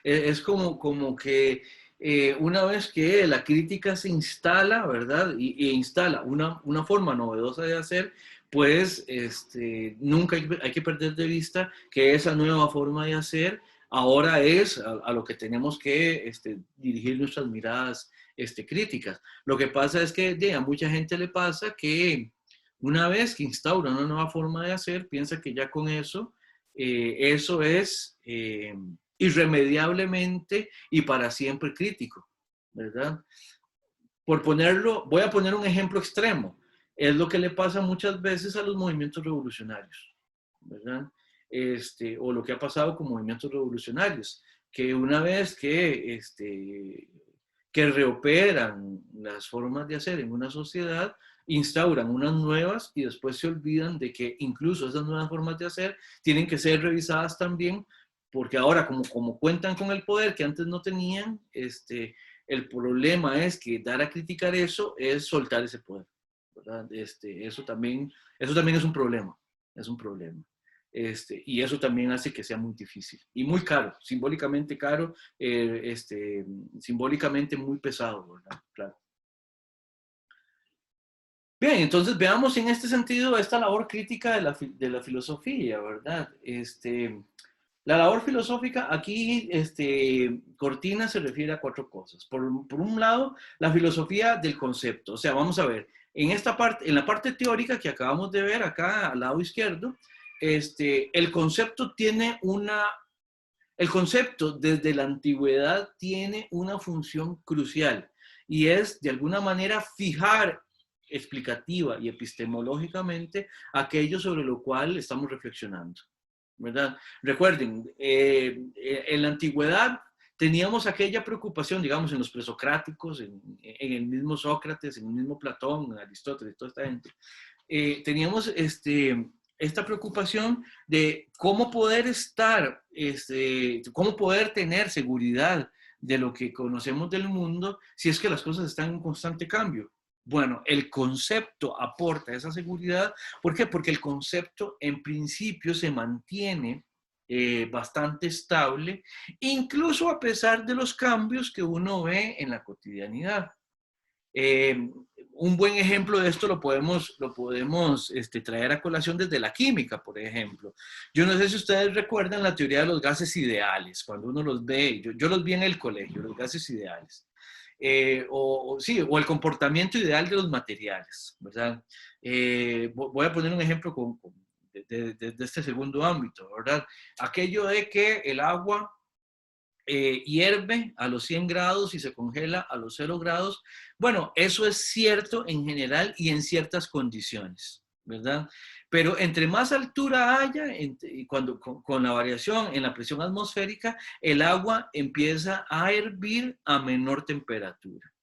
es como que una vez que la crítica se instala, ¿verdad? E instala una forma novedosa de hacer, pues nunca hay que perder de vista que esa nueva forma de hacer ahora es a lo que tenemos que dirigir nuestras miradas críticas. Lo que pasa es que a mucha gente le pasa que una vez que instaura una nueva forma de hacer, piensa que ya con eso es irremediablemente y para siempre crítico, ¿verdad? Voy a poner un ejemplo extremo. Es lo que le pasa muchas veces a los movimientos revolucionarios, ¿verdad? O lo que ha pasado con movimientos revolucionarios, que una vez que reoperan las formas de hacer en una sociedad, instauran unas nuevas y después se olvidan de que incluso esas nuevas formas de hacer tienen que ser revisadas también, porque ahora como cuentan con el poder que antes no tenían, el problema es que dar a criticar eso es soltar ese poder, ¿verdad? Eso también es un problema. Y eso también hace que sea muy difícil y muy caro, simbólicamente caro, simbólicamente muy pesado, ¿verdad? Claro. Bien, entonces veamos en este sentido esta labor crítica de la filosofía, ¿verdad? La labor filosófica aquí, Cortina se refiere a cuatro cosas. Por un lado, la filosofía del concepto. O sea, vamos a ver, en la parte teórica que acabamos de ver acá al lado izquierdo, el concepto el concepto desde la antigüedad tiene una función crucial y es de alguna manera fijar explicativa y epistemológicamente aquello sobre lo cual estamos reflexionando, ¿verdad? Recuerden, en la antigüedad teníamos aquella preocupación, digamos, en los presocráticos, en el mismo Sócrates, en el mismo Platón, en Aristóteles, toda esta gente, teníamos esta preocupación de cómo poder estar, cómo poder tener seguridad de lo que conocemos del mundo si es que las cosas están en constante cambio. Bueno, el concepto aporta esa seguridad. ¿Por qué? Porque el concepto en principio se mantiene bastante estable, incluso a pesar de los cambios que uno ve en la cotidianidad. Eh, un buen ejemplo de esto lo podemos traer a colación desde la química, por ejemplo. Yo no sé si ustedes recuerdan la teoría de los gases ideales, cuando uno los ve, yo los vi en el colegio, los gases ideales. Sí, o el comportamiento ideal de los materiales, ¿verdad? Voy a poner un ejemplo de este segundo ámbito, ¿verdad? Aquello de que el agua hierve a los 100 grados y se congela a los 0 grados. Bueno, eso es cierto en general y en ciertas condiciones, ¿verdad? Pero entre más altura haya, con la variación en la presión atmosférica, el agua empieza a hervir a menor temperatura,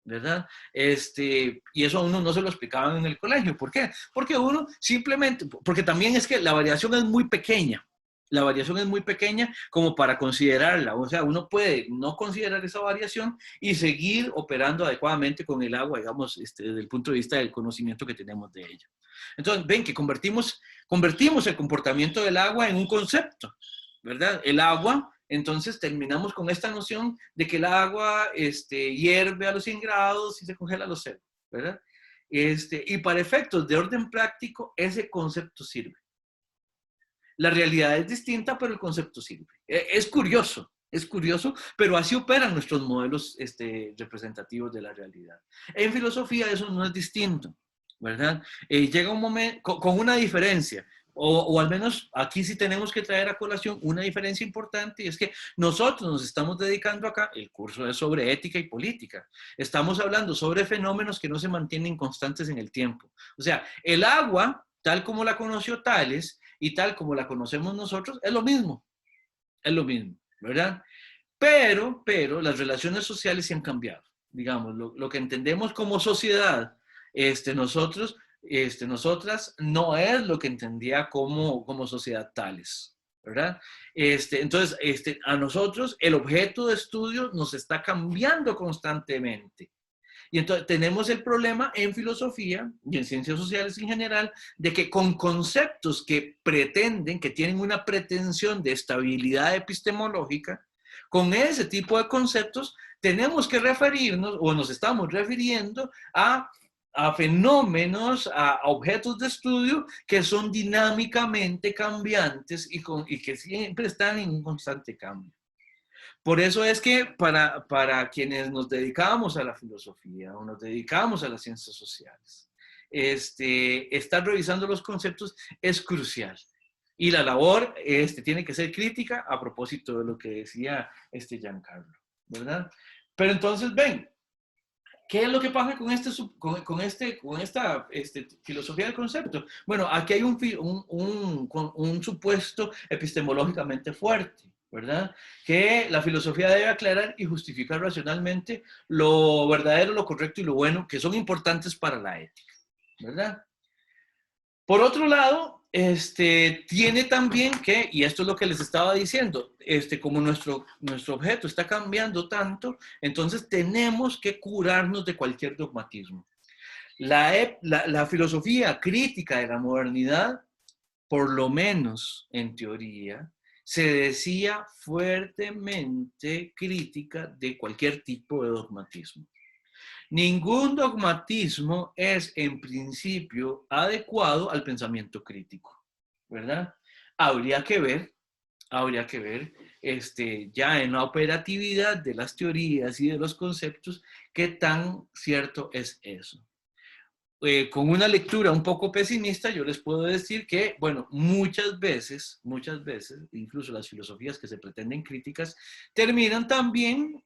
¿verdad? Y eso a uno no se lo explicaban en el colegio. ¿Por qué? Porque uno simplemente, porque también es que la variación es muy pequeña. La variación es muy pequeña como para considerarla. O sea, uno puede no considerar esa variación y seguir operando adecuadamente con el agua, digamos, desde el punto de vista del conocimiento que tenemos de ella. Entonces, ven que convertimos el comportamiento del agua en un concepto, ¿verdad? El agua, entonces terminamos con esta noción de que el agua hierve a los 100 grados y se congela a los 0, ¿verdad? Y para efectos de orden práctico, ese concepto sirve. La realidad es distinta, pero el concepto sirve. Es curioso, pero así operan nuestros modelos representativos de la realidad. En filosofía eso no es distinto, ¿verdad? Llega un momento, con una diferencia, o al menos aquí sí tenemos que traer a colación una diferencia importante, y es que nosotros nos estamos dedicando acá, el curso es sobre ética y política, estamos hablando sobre fenómenos que no se mantienen constantes en el tiempo. O sea, el agua, tal como la conoció Tales y tal como la conocemos nosotros, es lo mismo, ¿verdad? Pero las relaciones sociales se han cambiado. Digamos, lo que entendemos como sociedad, nosotros, nosotras, no es lo que entendía como sociedad Tales, ¿verdad? Entonces, a nosotros el objeto de estudio nos está cambiando constantemente. Y entonces tenemos el problema en filosofía y en ciencias sociales en general de que con conceptos que pretenden, que tienen una pretensión de estabilidad epistemológica, con ese tipo de conceptos tenemos que referirnos o nos estamos refiriendo a fenómenos, a objetos de estudio que son dinámicamente cambiantes y que siempre están en un constante cambio. Por eso es que para quienes nos dedicamos a la filosofía o nos dedicamos a las ciencias sociales, estar revisando los conceptos es crucial. Y la labor tiene que ser crítica a propósito de lo que decía Giancarlo, ¿verdad? Pero entonces, ven, ¿qué es lo que pasa con esta filosofía del concepto? Bueno, aquí hay un supuesto epistemológicamente fuerte, ¿verdad? Que la filosofía debe aclarar y justificar racionalmente lo verdadero, lo correcto y lo bueno, que son importantes para la ética, ¿verdad? Por otro lado, tiene también que, y esto es lo que les estaba diciendo, como nuestro objeto está cambiando tanto, entonces tenemos que curarnos de cualquier dogmatismo. La filosofía crítica de la modernidad, por lo menos en teoría, se decía fuertemente crítica de cualquier tipo de dogmatismo. Ningún dogmatismo es en principio adecuado al pensamiento crítico, ¿verdad? Habría que ver ya en la operatividad de las teorías y de los conceptos qué tan cierto es eso. Con una lectura un poco pesimista, yo les puedo decir que, bueno, muchas veces, incluso las filosofías que se pretenden críticas, terminan también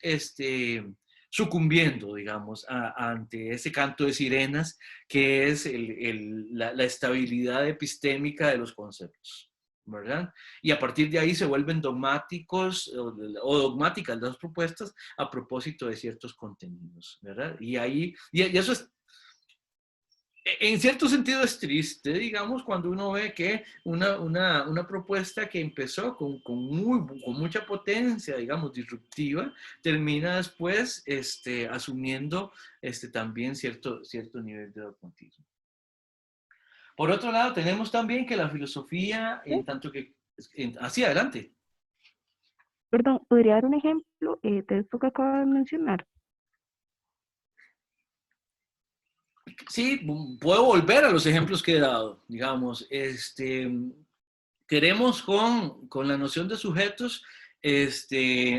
sucumbiendo, digamos, ante ese canto de sirenas que es la estabilidad epistémica de los conceptos, ¿verdad? Y a partir de ahí se vuelven dogmáticos o dogmáticas las propuestas a propósito de ciertos contenidos, ¿verdad? Y eso es, en cierto sentido es triste, digamos, cuando uno ve que una propuesta que empezó con mucha potencia, digamos, disruptiva, termina después asumiendo también cierto nivel de dogmatismo. Por otro lado, tenemos también que la filosofía, en tanto que... Hacia adelante. Perdón, ¿podría dar un ejemplo de esto que acaba de mencionar? Sí, puedo volver a los ejemplos que he dado, digamos, queremos con la noción de sujetos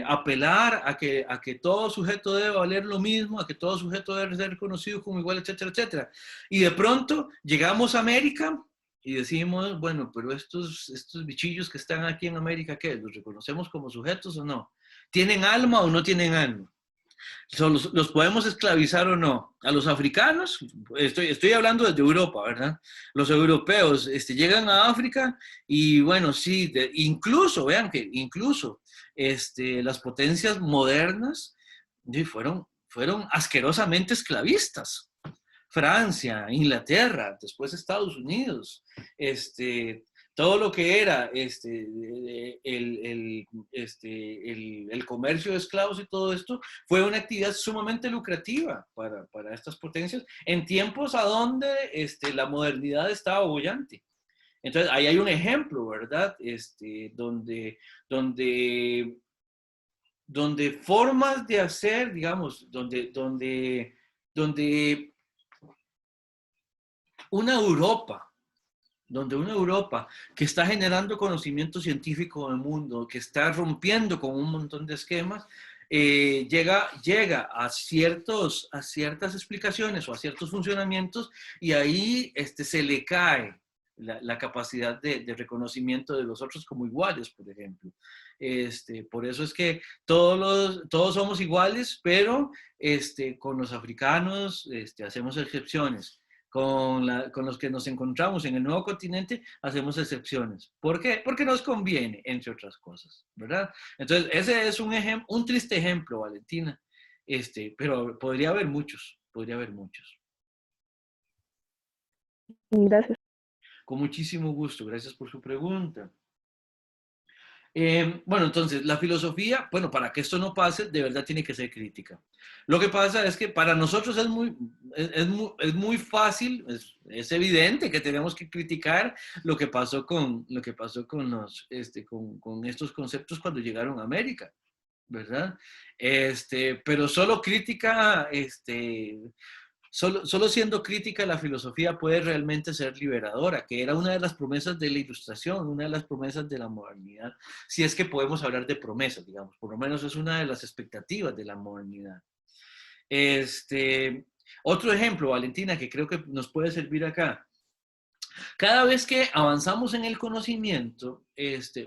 apelar a que todo sujeto debe valer lo mismo, a que todo sujeto debe ser reconocido como igual, etcétera, etcétera. Y de pronto llegamos a América y decimos, bueno, pero estos bichillos que están aquí en América, ¿qué? ¿Los reconocemos como sujetos o no? ¿Tienen alma o no tienen alma? ¿Los podemos esclavizar o no? A los africanos, estoy hablando desde Europa, ¿verdad? Los europeos llegan a África y bueno, sí, incluso, vean que incluso las potencias modernas fueron asquerosamente esclavistas. Francia, Inglaterra, después Estados Unidos, todo lo que era el comercio de esclavos y todo esto fue una actividad sumamente lucrativa para estas potencias en tiempos a donde la modernidad estaba bollante. Entonces, ahí hay un ejemplo, ¿verdad? Donde formas de hacer, digamos, donde una Europa donde una Europa que está generando conocimiento científico del mundo, que está rompiendo con un montón de esquemas, llega a ciertas explicaciones o a ciertos funcionamientos y ahí se le cae la capacidad de reconocimiento de los otros como iguales, por ejemplo. Por eso es que todos somos iguales, pero con los africanos hacemos excepciones. Con los que nos encontramos en el nuevo continente, hacemos excepciones. ¿Por qué? Porque nos conviene, entre otras cosas, ¿verdad? Entonces, ese es un triste ejemplo, Valentina, pero podría haber muchos, podría haber muchos. Gracias. Con muchísimo gusto, gracias por su pregunta. Bueno, entonces, la filosofía, bueno, para que esto no pase, de verdad tiene que ser crítica. Lo que pasa es que para nosotros es muy fácil, es evidente que tenemos que criticar lo que pasó con con estos conceptos cuando llegaron a América, ¿verdad? Pero solo crítica, Solo siendo crítica la filosofía puede realmente ser liberadora, que era una de las promesas de la Ilustración, una de las promesas de la modernidad, si es que podemos hablar de promesas, digamos, por lo menos es una de las expectativas de la modernidad. Otro ejemplo, Valentina, que creo que nos puede servir acá. Cada vez que avanzamos en el conocimiento,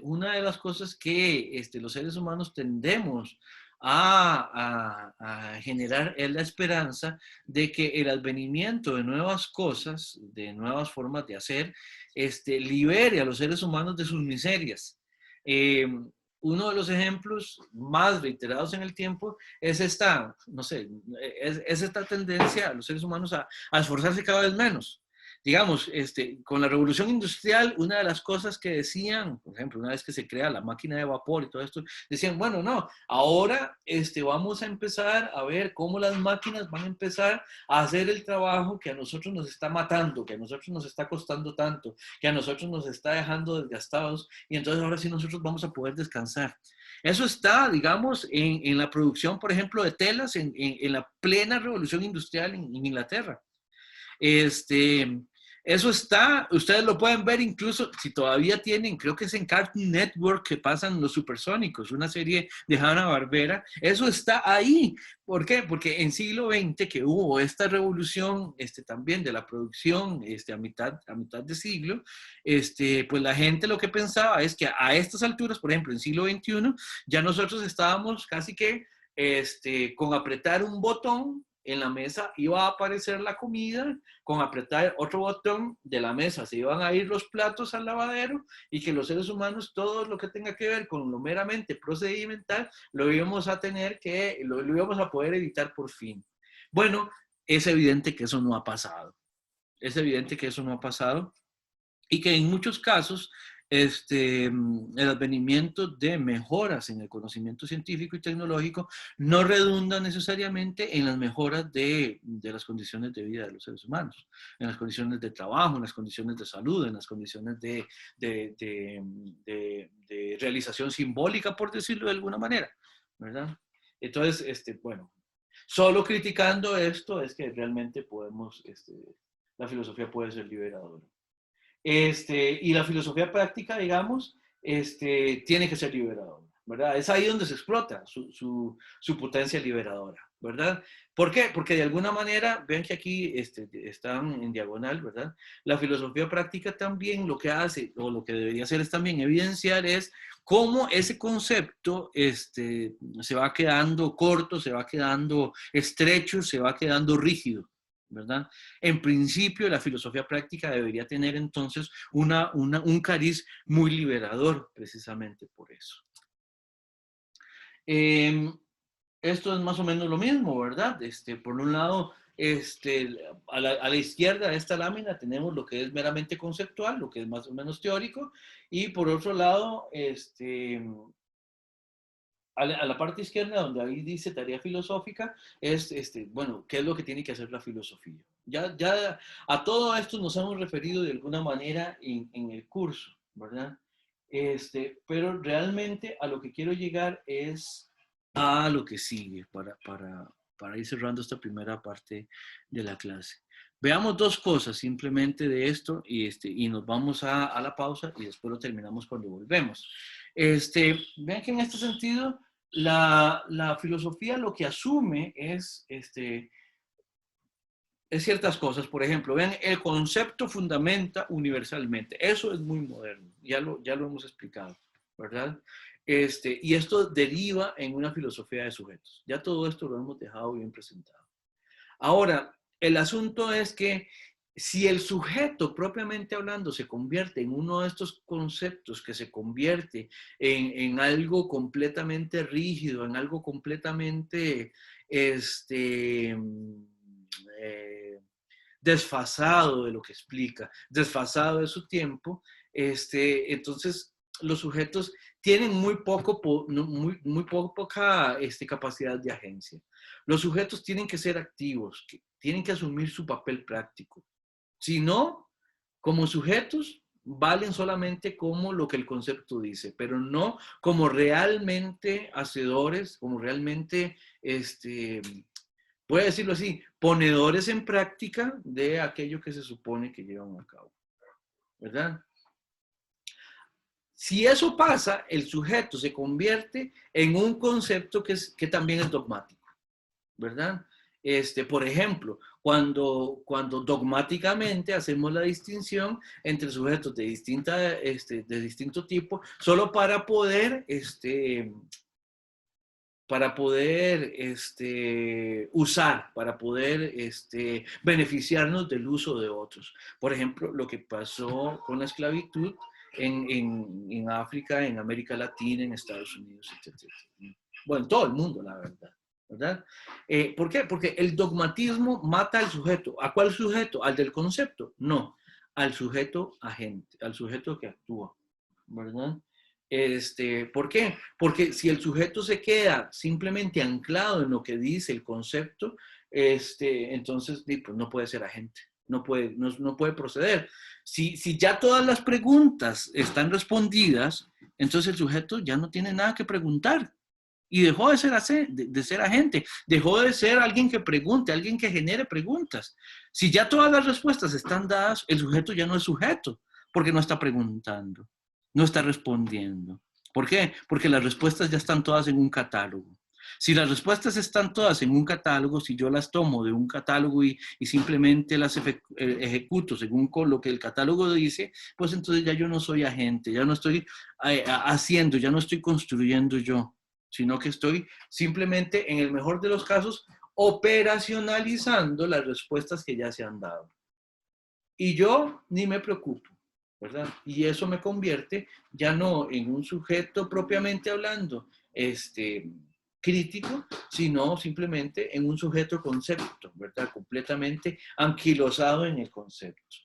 una de las cosas que los seres humanos tendemos a generar es la esperanza de que el advenimiento de nuevas cosas, de nuevas formas de hacer, libere a los seres humanos de sus miserias. Uno de los ejemplos más reiterados en el tiempo es esta, no sé, es esta tendencia a los seres humanos a esforzarse cada vez menos. Digamos, con la revolución industrial, una de las cosas que decían, por ejemplo, una vez que se crea la máquina de vapor y todo esto, decían, bueno, no, ahora vamos a empezar a ver cómo las máquinas van a empezar a hacer el trabajo que a nosotros nos está matando, que a nosotros nos está costando tanto, que a nosotros nos está dejando desgastados, y entonces ahora sí nosotros vamos a poder descansar. Eso está, digamos, en la producción, por ejemplo, de telas en la plena revolución industrial en Inglaterra. Eso está, ustedes lo pueden ver incluso si todavía tienen, creo que es en Cartoon Network que pasan Los Supersónicos, una serie de Hanna-Barbera, eso está ahí. ¿Por qué? Porque en siglo XX que hubo esta revolución también de la producción a mitad de siglo, pues la gente lo que pensaba es que a estas alturas, por ejemplo, en siglo XXI, ya nosotros estábamos casi que con apretar un botón en la mesa iba a aparecer la comida, con apretar otro botón de la mesa se iban a ir los platos al lavadero y que los seres humanos, todo lo que tenga que ver con lo meramente procedimental, lo íbamos a lo íbamos a poder evitar por fin. Bueno, es evidente que eso no ha pasado. Es evidente que eso no ha pasado y que en muchos casos el advenimiento de mejoras en el conocimiento científico y tecnológico no redunda necesariamente en las mejoras de las condiciones de vida de los seres humanos, en las condiciones de trabajo, en las condiciones de salud, en las condiciones de realización simbólica, por decirlo de alguna manera, ¿verdad? Entonces, bueno, solo criticando esto es que realmente podemos, la filosofía puede ser liberadora. Y la filosofía práctica, digamos, tiene que ser liberadora, ¿verdad? Es ahí donde se explota su potencia liberadora, ¿verdad? ¿Por qué? Porque de alguna manera, ven que aquí están en diagonal, ¿verdad? La filosofía práctica también lo que hace, o lo que debería hacer es también evidenciar es cómo ese concepto se va quedando corto, se va quedando estrecho, se va quedando rígido, ¿verdad? En principio, la filosofía práctica debería tener entonces un cariz muy liberador, precisamente por eso. Esto es más o menos lo mismo, ¿verdad? Por un lado, a la izquierda de esta lámina tenemos lo que es meramente conceptual, lo que es más o menos teórico, y por otro lado, a la parte izquierda, donde ahí dice tarea filosófica, es, bueno, ¿qué es lo que tiene que hacer la filosofía? Ya a todo esto nos hemos referido de alguna manera en el curso, ¿verdad? Pero realmente a lo que quiero llegar es a lo que sigue para ir cerrando esta primera parte de la clase. Veamos dos cosas simplemente de esto y nos vamos a la pausa y después lo terminamos cuando volvemos. Vean que en este sentido la filosofía lo que asume es ciertas cosas. Por ejemplo, vean, el concepto fundamenta universalmente. Eso es muy moderno, ya lo hemos explicado, ¿verdad? Y esto deriva en una filosofía de sujetos. Ya todo esto lo hemos dejado bien presentado. Ahora, el asunto es que si el sujeto, propiamente hablando, se convierte en uno de estos conceptos que se convierte en algo completamente rígido, en algo completamente desfasado de lo que explica, desfasado de su tiempo, entonces los sujetos tienen muy poca capacidad de agencia. Los sujetos tienen que ser activos, tienen que asumir su papel práctico. Si no, como sujetos, valen solamente como lo que el concepto dice, pero no como realmente hacedores, como realmente, puede decirlo así, ponedores en práctica de aquello que se supone que llevan a cabo, ¿verdad? Si eso pasa, el sujeto se convierte en un concepto que también es dogmático, ¿verdad? Por ejemplo, cuando dogmáticamente hacemos la distinción entre sujetos de distinto tipo, solo para poder usar, para poder beneficiarnos del uso de otros. Por ejemplo, lo que pasó con la esclavitud en África, en América Latina, en Estados Unidos, etc. Bueno, en todo el mundo, la verdad. ¿Verdad? ¿Por qué? Porque el dogmatismo mata al sujeto. ¿A cuál sujeto? ¿Al del concepto? No, al sujeto agente, al sujeto que actúa. ¿Verdad? ¿Por qué? Porque si el sujeto se queda simplemente anclado en lo que dice el concepto, entonces pues no puede ser agente, no puede proceder. Si ya todas las preguntas están respondidas, entonces el sujeto ya no tiene nada que preguntar. Y dejó de ser agente, dejó de ser alguien que pregunte, alguien que genere preguntas. Si ya todas las respuestas están dadas, el sujeto ya no es sujeto, porque no está preguntando, no está respondiendo. ¿Por qué? Porque las respuestas ya están todas en un catálogo. Si las respuestas están todas en un catálogo, si yo las tomo de un catálogo y simplemente las ejecuto según lo que el catálogo dice, pues entonces ya yo no soy agente, ya no estoy haciendo, ya no estoy construyendo yo, sino que estoy simplemente, en el mejor de los casos, operacionalizando las respuestas que ya se han dado. Y yo ni me preocupo, ¿verdad? Y eso me convierte ya no en un sujeto propiamente hablando, crítico, sino simplemente en un sujeto concepto, ¿verdad? Completamente anquilosado en el concepto.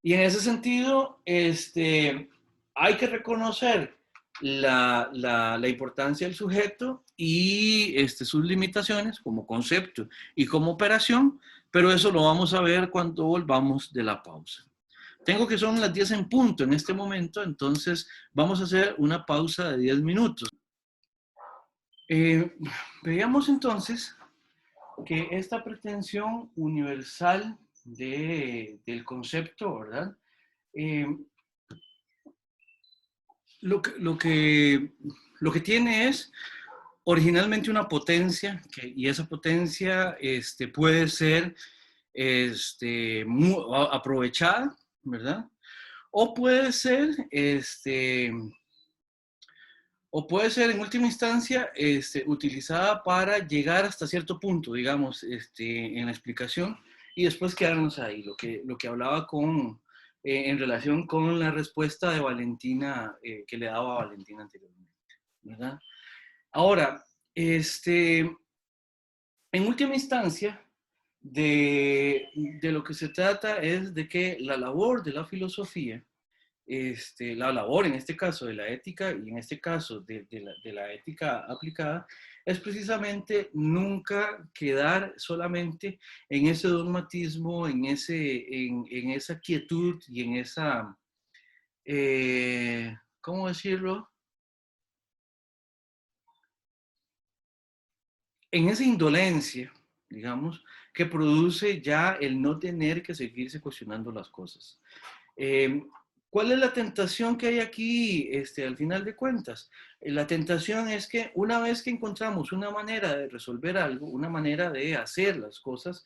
Y en ese sentido, hay que reconocer la importancia del sujeto y sus limitaciones como concepto y como operación, pero eso lo vamos a ver cuando volvamos de la pausa. Tengo que son las 10 en punto en este momento, entonces vamos a hacer una pausa de 10 minutos. Veamos entonces que esta pretensión universal del concepto, ¿verdad? Lo que tiene es originalmente una potencia, y esa potencia puede ser aprovechada, ¿verdad? O puede ser, en última instancia, utilizada para llegar hasta cierto punto, digamos, en la explicación, y después quedarnos ahí, lo que hablaba en relación con la respuesta de Valentina, que le daba a Valentina anteriormente, ¿verdad? Ahora, en última instancia, de lo que se trata es de que la labor de la filosofía, la labor en este caso de la ética y en este caso de la ética aplicada, es precisamente nunca quedar solamente en ese dogmatismo, en esa quietud y en esa, ¿cómo decirlo? En esa indolencia, digamos, que produce ya el no tener que seguirse cuestionando las cosas. ¿Cuál es la tentación que hay aquí al final de cuentas? La tentación es que una vez que encontramos una manera de resolver algo, una manera de hacer las cosas,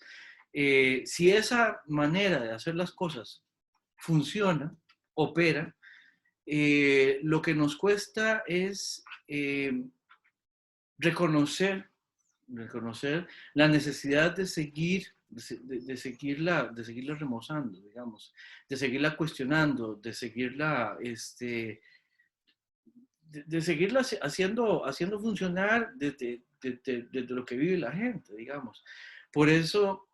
si esa manera de hacer las cosas funciona, opera, lo que nos cuesta es reconocer la necesidad de seguirla remozando, digamos, de seguirla cuestionando, de seguirla, de seguirla haciendo funcionar desde lo que vive la gente, digamos. Por eso,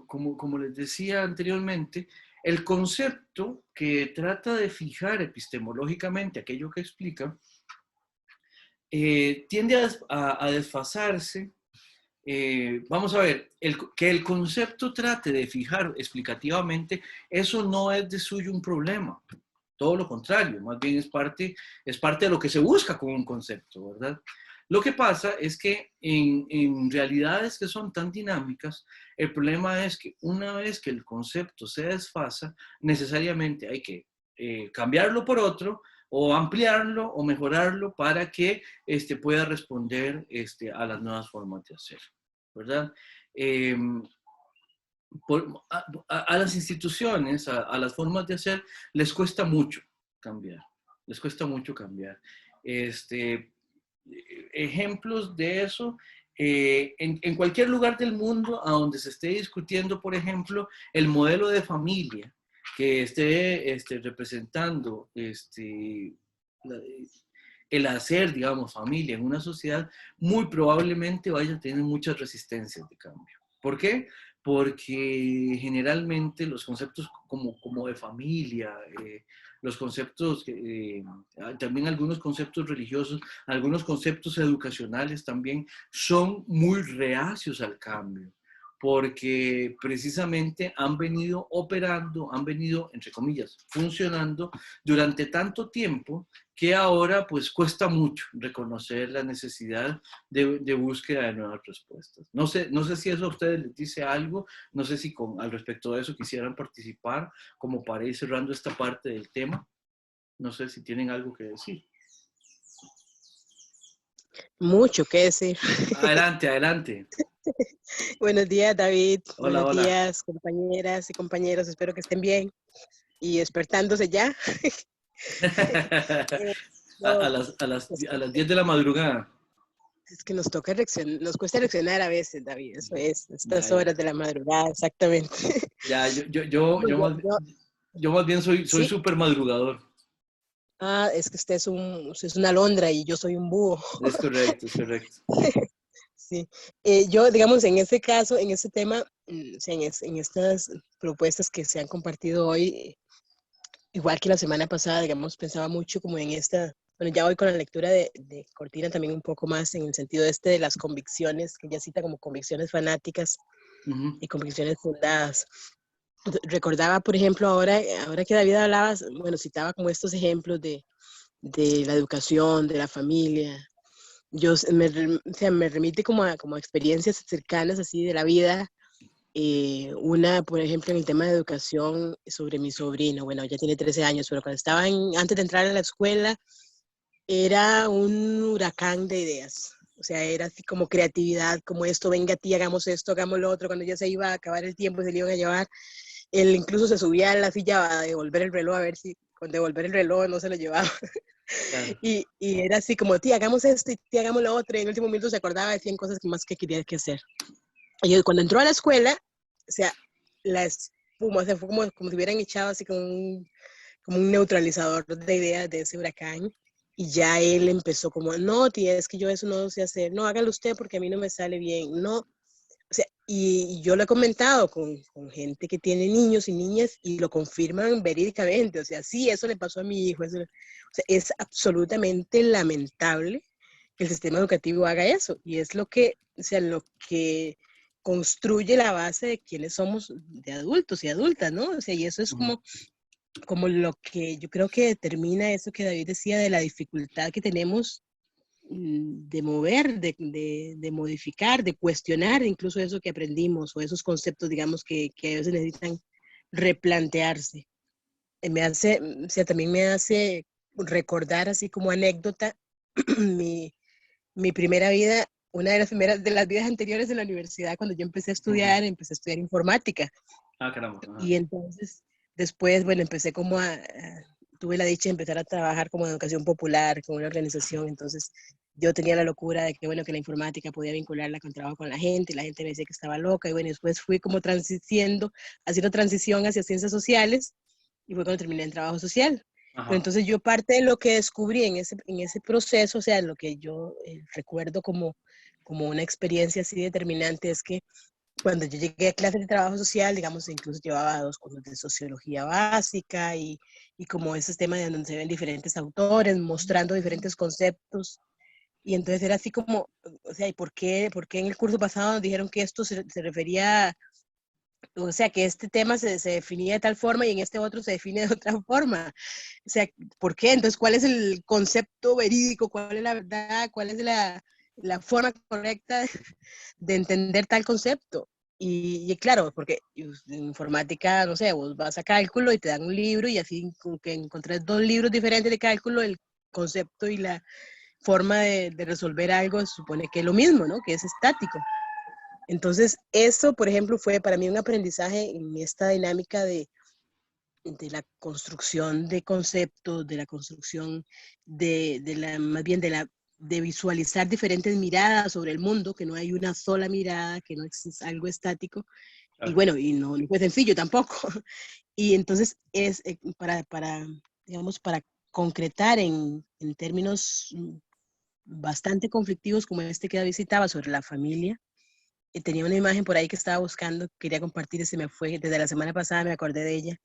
como les decía anteriormente, el concepto que trata de fijar epistemológicamente aquello que explica, tiende a desfasarse. Vamos a ver, que el concepto trate de fijar explicativamente, eso no es de suyo un problema. Todo lo contrario, más bien es parte de lo que se busca con un concepto, ¿verdad? Lo que pasa es que en realidades que son tan dinámicas, el problema es que una vez que el concepto se desfasa, necesariamente hay que cambiarlo por otro, o ampliarlo o mejorarlo para que pueda responder a las nuevas formas de hacer, ¿verdad? A las instituciones, a las formas de hacer, les cuesta mucho cambiar. Les cuesta mucho cambiar. Ejemplos de eso, en cualquier lugar del mundo a donde se esté discutiendo, por ejemplo, el modelo de familia que esté representando el hacer, digamos, familia en una sociedad, muy probablemente vaya a tener muchas resistencias de cambio. ¿Por qué? Porque generalmente los conceptos como de familia, los conceptos, también algunos conceptos religiosos, algunos conceptos educacionales también son muy reacios al cambio, porque precisamente han venido operando, han venido, entre comillas, funcionando durante tanto tiempo que ahora pues cuesta mucho reconocer la necesidad de búsqueda de nuevas respuestas. No sé si eso a ustedes les dice algo, no sé si al respecto de eso quisieran participar, como para ir cerrando esta parte del tema. No sé si tienen algo que decir. Mucho que decir. Adelante, adelante. Buenos días, David. Hola, Buenos hola. días, compañeras y compañeros. Espero que estén bien y despertándose ya. a las 10 de la madrugada. Es que nos toca nos cuesta reaccionar a veces, David. Eso es, estas Ya. horas de la madrugada, exactamente. Ya, yo más bien soy ¿Sí? súper madrugador. Ah, es que usted es una alondra y yo soy un búho. Es correcto, es correcto. Sí. Yo, digamos, en este caso, en este tema, o sea, en estas propuestas que se han compartido hoy, igual que la semana pasada, digamos, pensaba mucho como en esta, bueno, ya voy con la lectura de Cortina también un poco más en el sentido de las convicciones, que ella cita como convicciones fanáticas y convicciones fundadas. Recordaba, por ejemplo, ahora que David hablaba, bueno, citaba como estos ejemplos de la educación, de la familia. Yo o sea, me remite como a experiencias cercanas así de la vida. Una, por ejemplo, en el tema de educación sobre mi sobrino. Bueno, ya tiene 13 años, pero cuando estaba antes de entrar a la escuela, era un huracán de ideas. O sea, era así como creatividad, como esto, venga a ti, hagamos esto, hagamos lo otro. Cuando ya se iba a acabar el tiempo, se le iban a llevar. Él incluso se subía a la silla a devolver el reloj, a ver si con devolver el reloj no se lo llevaba. Claro. Y era así como, tía, hagamos esto y tía, hagamos lo otro. Y en el último momento se acordaba de 100 cosas más que quería que hacer. Y cuando entró a la escuela, o sea, la espuma, o sea, fue como si hubieran echado así como un neutralizador de ideas de ese huracán. Y ya él empezó como, no, tía, es que yo eso no sé hacer. No, hágalo usted porque a mí no me sale bien. No. O sea, y yo lo he comentado con gente que tiene niños y niñas y lo confirman verídicamente. O sea, sí, eso le pasó a mi hijo. O sea, es absolutamente lamentable que el sistema educativo haga eso. Y es lo que construye la base de quiénes somos de adultos y adultas, ¿no? O sea, y eso es como lo que yo creo que determina eso que David decía de la dificultad que tenemos de mover, de modificar, de cuestionar incluso eso que aprendimos o esos conceptos, digamos, que a veces necesitan replantearse. O sea, también me hace recordar así como anécdota mi, mi primera vida, una de las vidas anteriores de la universidad, cuando yo empecé a estudiar informática. Ah, caramba. Y entonces, después, bueno, tuve la dicha de empezar a trabajar como en educación popular, con una organización. Entonces, yo tenía la locura de que, bueno, que la informática podía vincularla con trabajo con la gente, y la gente me decía que estaba loca. Y bueno, después fui como haciendo transición hacia ciencias sociales, y fue cuando terminé en trabajo social. Ajá. Pero entonces yo parte de lo que descubrí en ese proceso, o sea, lo que yo recuerdo como una experiencia así determinante, es que cuando yo llegué a clases de trabajo social, digamos, incluso llevaba 2 cursos de sociología básica y como esos temas de donde se ven diferentes autores mostrando diferentes conceptos. Y entonces era así como, o sea, ¿y por qué en el curso pasado nos dijeron que esto se refería, o sea, que este tema se definía de tal forma y en este otro se define de otra forma? O sea, ¿por qué? Entonces, ¿cuál es el concepto verídico? ¿Cuál es la verdad? ¿Cuál es la forma correcta de entender tal concepto? Y claro, porque en informática, no sé, vos vas a cálculo y te dan un libro y así como que encontrás 2 libros diferentes de cálculo, el concepto y la forma de resolver algo se supone que es lo mismo, ¿no? Que es estático. Entonces, eso, por ejemplo, fue para mí un aprendizaje en esta dinámica de la construcción de conceptos, de la construcción más bien de visualizar diferentes miradas sobre el mundo, que no hay una sola mirada, que no existe algo estático. Y bueno, y no fue sencillo tampoco. Y entonces es digamos, para concretar en términos bastante conflictivos como este que David citaba sobre la familia. Tenía una imagen por ahí que estaba buscando, quería compartir y se me fue, desde la semana pasada me acordé de ella,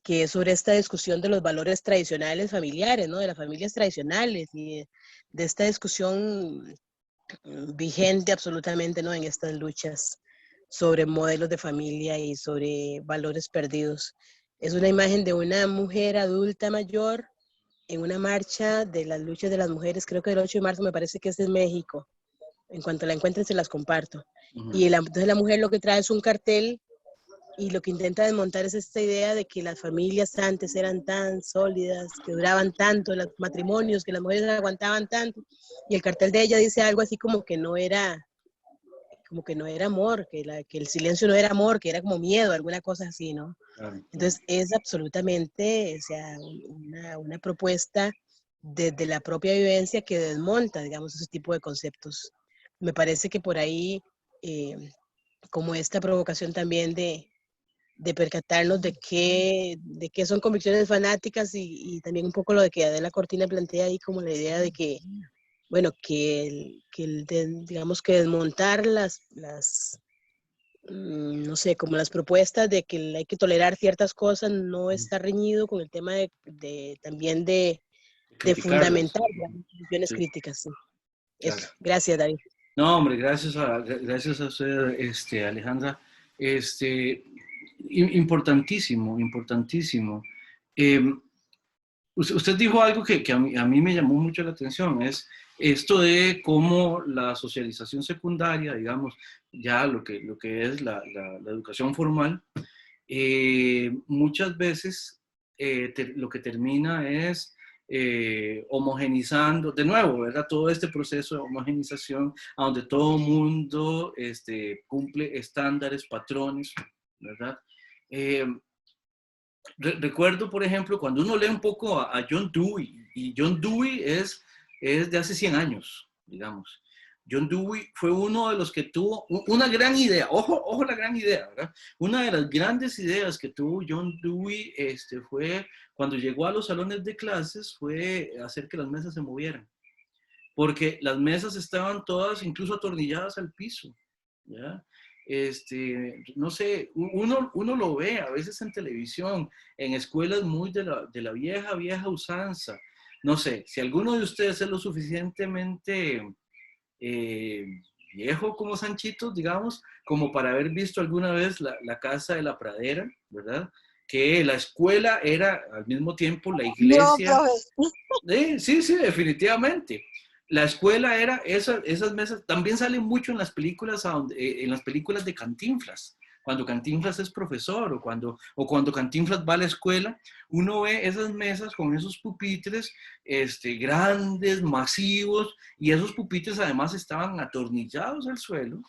que es sobre esta discusión de los valores tradicionales familiares, ¿no? De las familias tradicionales y de esta discusión vigente absolutamente, ¿no? En estas luchas sobre modelos de familia y sobre valores perdidos. Es una imagen de una mujer adulta mayor en una marcha de las luchas de las mujeres, creo que el 8 de marzo, me parece que es en México. En cuanto la encuentren se las comparto. Y entonces la mujer lo que trae es un cartel y lo que intenta desmontar es esta idea de que las familias antes eran tan sólidas, que duraban tanto los matrimonios, que las mujeres aguantaban tanto. Y el cartel de ella dice algo así como que no era amor, que el silencio no era amor, que era como miedo, alguna cosa así, ¿no? Claro. Entonces es absolutamente, o sea, una propuesta desde la propia vivencia que desmonta, digamos, ese tipo de conceptos. Me parece que por ahí, como esta provocación también de percatarnos de qué son convicciones fanáticas y también un poco lo de que Adela Cortina plantea ahí como la idea de que, bueno, digamos que desmontar no sé, como las propuestas de que hay que tolerar ciertas cosas no está reñido con el tema también de fundamentar las instituciones críticas. Sí. Claro. Eso. Gracias, David. No, hombre, gracias a usted, Alejandra. Importantísimo, importantísimo. Usted dijo algo que a mí me llamó mucho la atención, es esto de cómo la socialización secundaria, digamos, ya lo que es la educación formal, muchas veces lo que termina es homogenizando, de nuevo, ¿verdad? Todo este proceso de homogenización, a donde todo el mundo cumple estándares, patrones, ¿verdad? Recuerdo, por ejemplo, cuando uno lee un poco a John Dewey, y John Dewey es de hace 100 años, digamos. John Dewey fue uno de los que tuvo una gran idea, ojo la gran idea, ¿verdad? Una de las grandes ideas que tuvo John Dewey fue, cuando llegó a los salones de clases, fue hacer que las mesas se movieran. Porque las mesas estaban todas incluso atornilladas al piso, ¿ya? No sé, uno lo ve a veces en televisión, en escuelas muy de la vieja usanza. No sé, si alguno de ustedes es lo suficientemente viejo como Sanchito, digamos, como para haber visto alguna vez la Casa de la Pradera, ¿verdad? Que la escuela era al mismo tiempo la iglesia. No, profe. Sí, definitivamente. La escuela era, esas mesas, también salen mucho en las películas, en las películas de Cantinflas, cuando Cantinflas es profesor o cuando Cantinflas va a la escuela, uno ve esas mesas con esos pupitres grandes, masivos, y esos pupitres además estaban atornillados al suelo,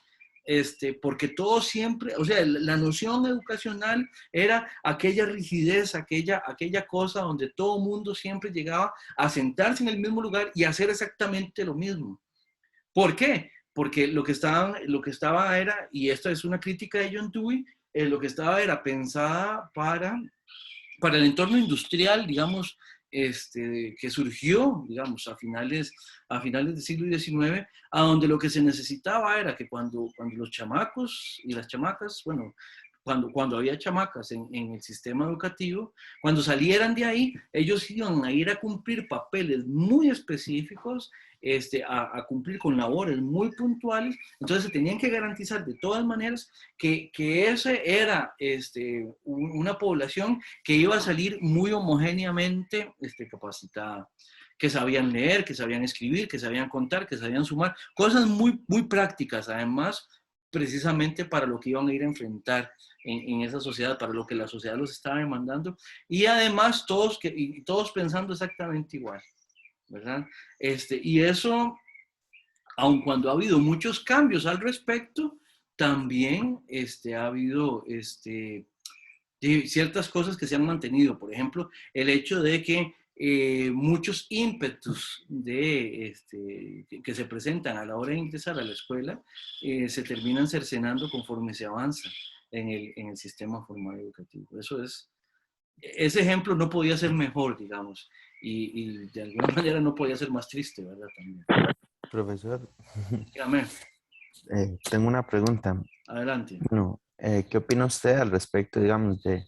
porque todo siempre, o sea, la noción educacional era aquella rigidez, aquella cosa donde todo mundo siempre llegaba a sentarse en el mismo lugar y hacer exactamente lo mismo. ¿Por qué? Porque lo que estaba era, y esta es una crítica de John Dewey, lo que estaba era pensada para el entorno industrial, digamos, que surgió, digamos, a finales del siglo XIX, a donde lo que se necesitaba era que cuando los chamacos y las chamacas, bueno, cuando había chamacas en el sistema educativo, cuando salieran de ahí, ellos iban a ir a cumplir papeles muy específicos, a cumplir con labores muy puntuales, entonces se tenían que garantizar de todas maneras que ese era una población que iba a salir muy homogéneamente capacitada, que sabían leer, que sabían escribir, que sabían contar, que sabían sumar, cosas muy, muy prácticas, además, precisamente para lo que iban a ir a enfrentar en esa sociedad, para lo que la sociedad los estaba demandando, y además todos pensando exactamente igual, ¿verdad? Y eso, aun cuando ha habido muchos cambios al respecto, también ha habido ciertas cosas que se han mantenido. Por ejemplo, el hecho de que muchos ímpetus que se presentan a la hora de ingresar a la escuela se terminan cercenando conforme se avanza en el sistema formal educativo. Ese ejemplo no podía ser mejor, digamos, y de alguna manera no podía ser más triste, ¿verdad? También. Profesor, Dígame, tengo una pregunta. adelante. Bueno, ¿qué opina usted al respecto, digamos, de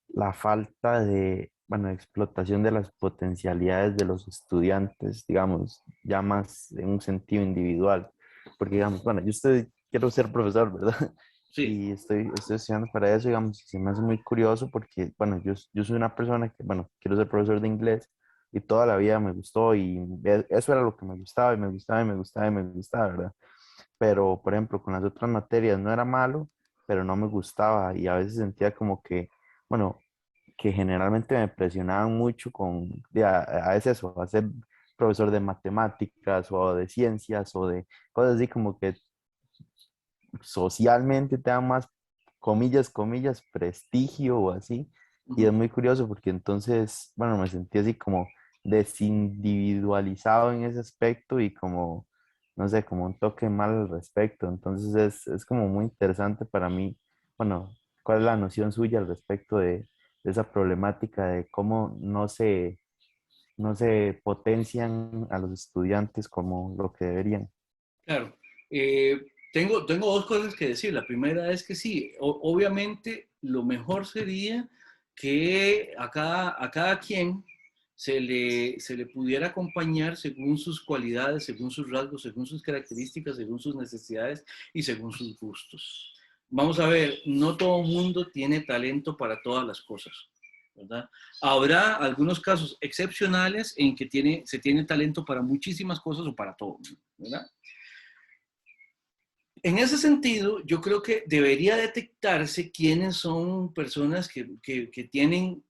la falta de, bueno, explotación de las potencialidades de los estudiantes, digamos, ya más en un sentido individual? Porque, digamos, bueno, quiero ser profesor, ¿verdad? Sí, Y estoy estudiando para eso, digamos, y se me hace muy curioso porque, bueno, yo soy una persona que, bueno, quiero ser profesor de inglés y toda la vida me gustó y eso era lo que me gustaba y me gustaba y me gustaba y me gustaba, ¿verdad? Pero, por ejemplo, con las otras materias no era malo, pero no me gustaba y a veces sentía como que, bueno, que generalmente me presionaban mucho a veces eso, a ser profesor de matemáticas o de ciencias o de cosas así como que socialmente te dan más, comillas, comillas, prestigio o así. Y es ujú, muy curioso porque entonces, bueno, me sentí así como desindividualizado en ese aspecto y como, no sé, como un toque mal al respecto. Entonces es como muy interesante para mí, bueno, cuál es la noción suya al respecto de esa problemática de cómo no se potencian a los estudiantes como lo que deberían. claro. Tengo dos cosas que decir. La primera es que sí, obviamente lo mejor sería que a cada quien se le pudiera acompañar según sus cualidades, según sus rasgos, según sus características, según sus necesidades y según sus gustos. Vamos a ver, no todo el mundo tiene talento para todas las cosas, ¿verdad? Habrá algunos casos excepcionales en que se tiene talento para muchísimas cosas o para todo, ¿verdad? En ese sentido, yo creo que debería detectarse quiénes son personas que tienen,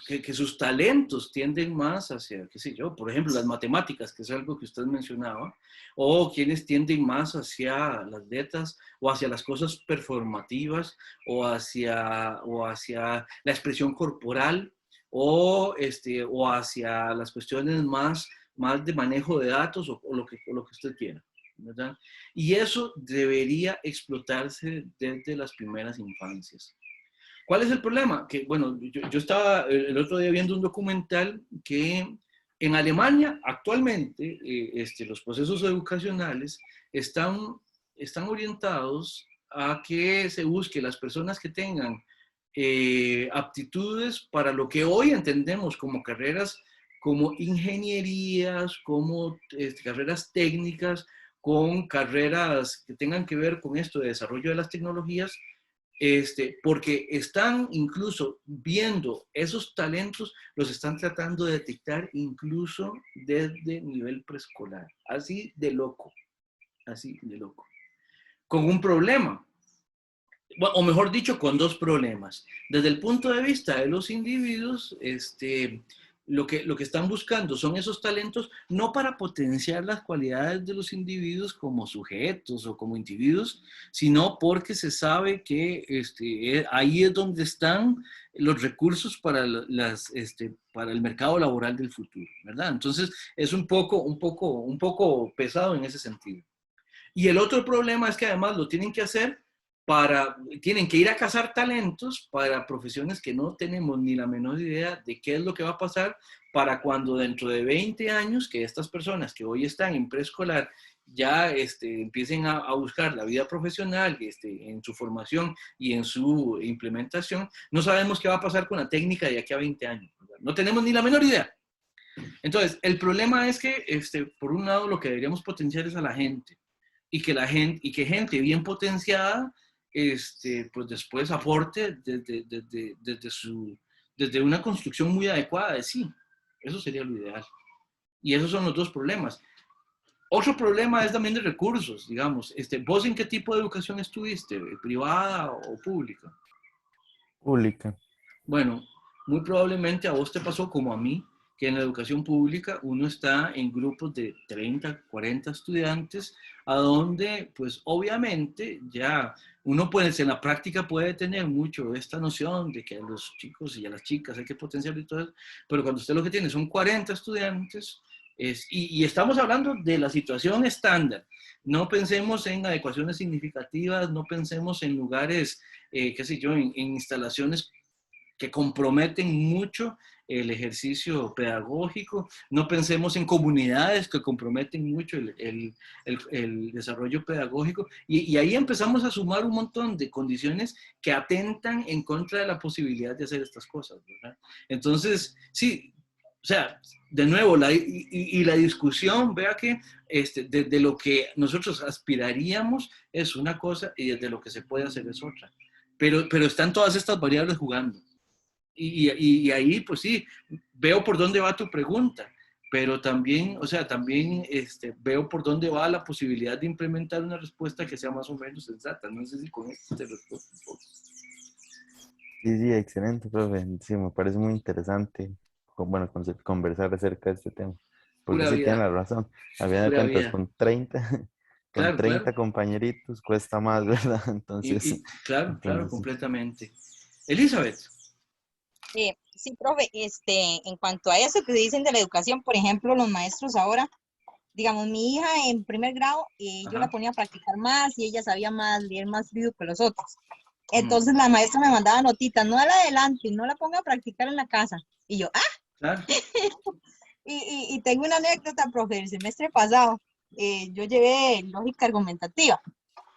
que sus talentos tienden más hacia, qué sé yo, por ejemplo, las matemáticas, que es algo que usted mencionaba, o quienes tienden más hacia las letras, o hacia las cosas performativas, o hacia la expresión corporal, o hacia las cuestiones más de manejo de datos, o lo que usted quiera, ¿verdad? Y eso debería explotarse desde las primeras infancias. ¿Cuál es el problema? Que, bueno, yo estaba el otro día viendo un documental que en Alemania actualmente los procesos educacionales están orientados a que se busque las personas que tengan aptitudes para lo que hoy entendemos como carreras, como ingenierías, como carreras técnicas, con carreras que tengan que ver con esto de desarrollo de las tecnologías, porque están incluso viendo esos talentos, los están tratando de detectar incluso desde nivel preescolar. Así de loco, así de loco. Con un problema, o mejor dicho, con dos problemas. Desde el punto de vista de los individuos, lo que están buscando son esos talentos no para potenciar las cualidades de los individuos como sujetos o como individuos, sino porque se sabe que ahí es donde están los recursos para, para el mercado laboral del futuro, ¿verdad? Entonces es un poco pesado en ese sentido. Y el otro problema es que además lo tienen que hacer tienen que ir a cazar talentos para profesiones que no tenemos ni la menor idea de qué es lo que va a pasar para cuando dentro de 20 años que estas personas que hoy están en preescolar ya empiecen a buscar la vida profesional en su formación y en su implementación, no sabemos qué va a pasar con la técnica de aquí a 20 años. ¿Verdad? No tenemos ni la menor idea. Entonces, el problema es que, por un lado, lo que deberíamos potenciar es a la gente y que gente bien potenciada pues después aporte desde una construcción muy adecuada de sí. Eso sería lo ideal. Y esos son los dos problemas. Otro problema es también de recursos, digamos. ¿Vos en qué tipo de educación estuviste? ¿Privada o pública? Pública. Bueno, muy probablemente a vos te pasó como a mí, que en la educación pública uno está en grupos de 30, 40 estudiantes, a donde pues obviamente ya uno pues en la práctica puede tener mucho esta noción de que a los chicos y a las chicas hay que potenciar y todo eso, pero cuando usted lo que tiene son 40 estudiantes, y estamos hablando de la situación estándar, no pensemos en adecuaciones significativas, no pensemos en lugares, qué sé yo, en instalaciones que comprometen mucho el ejercicio pedagógico. No pensemos en comunidades que comprometen mucho el desarrollo pedagógico. Y ahí empezamos a sumar un montón de condiciones que atentan en contra de la posibilidad de hacer estas cosas, ¿verdad? Entonces, sí, o sea, de nuevo, la discusión, vea que de lo que nosotros aspiraríamos es una cosa y desde lo que se puede hacer es otra. Pero están todas estas variables jugando. Y ahí, pues sí, veo por dónde va tu pregunta, pero también, o sea, también veo por dónde va la posibilidad de implementar una respuesta que sea más o menos sensata. No sé si con esto te respondo un poco. Sí, excelente, profe. Sí, me parece muy interesante, conversar acerca de este tema. Porque Pura sí, tienen vida, la razón. A fin de pura cuentas, vida. con Claro, 30 claro. compañeritos cuesta más, ¿verdad? Entonces, Claro, sí. completamente. Elizabeth. Sí, profe, en cuanto a eso que dicen de la educación, por ejemplo, los maestros ahora, digamos, mi hija en primer grado, yo la ponía a practicar más y ella sabía más, leer más fluido que los otros. Entonces la maestra me mandaba notitas, no a la adelante, no la ponga a practicar en la casa. Y yo, Claro. y tengo una anécdota, profe, el semestre pasado, yo llevé lógica argumentativa.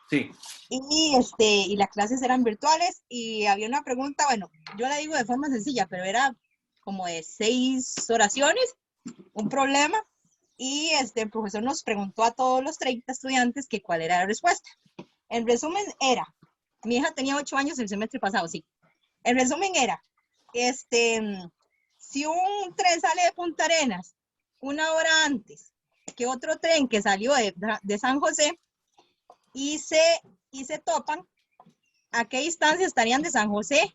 Sí. Y las clases eran virtuales y había una pregunta, bueno, yo la digo de forma sencilla, pero era como de 6 oraciones, un problema, y el profesor nos preguntó a todos los 30 estudiantes que cuál era la respuesta. En resumen era, mi hija tenía 8 años el semestre pasado, sí. El resumen era, si un tren sale de Punta Arenas 1 hora antes que otro tren que salió de San José y se topan, ¿a qué distancia estarían de San José?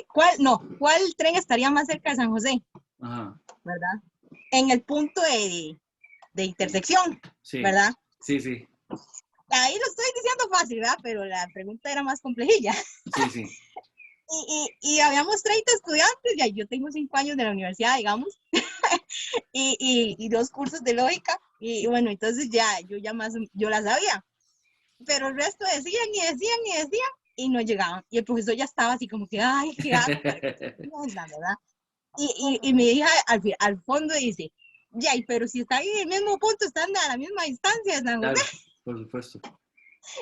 ¿Cuál tren estaría más cerca de San José? Ajá. ¿Verdad? En el punto de intersección, Sí. ¿verdad? Sí. Ahí lo estoy diciendo fácil, ¿verdad? Pero la pregunta era más complejilla. Sí. Y habíamos 30 estudiantes, ya yo tengo 5 años de la universidad, digamos, y 2 cursos de lógica, y bueno, entonces yo la sabía, pero el resto decían, y no llegaban, y el profesor ya estaba así como que, ay, qué asco, la verdad, y mi hija al fondo dice, ya, pero si están en el mismo punto, están a la misma distancia de San José. Claro, por supuesto.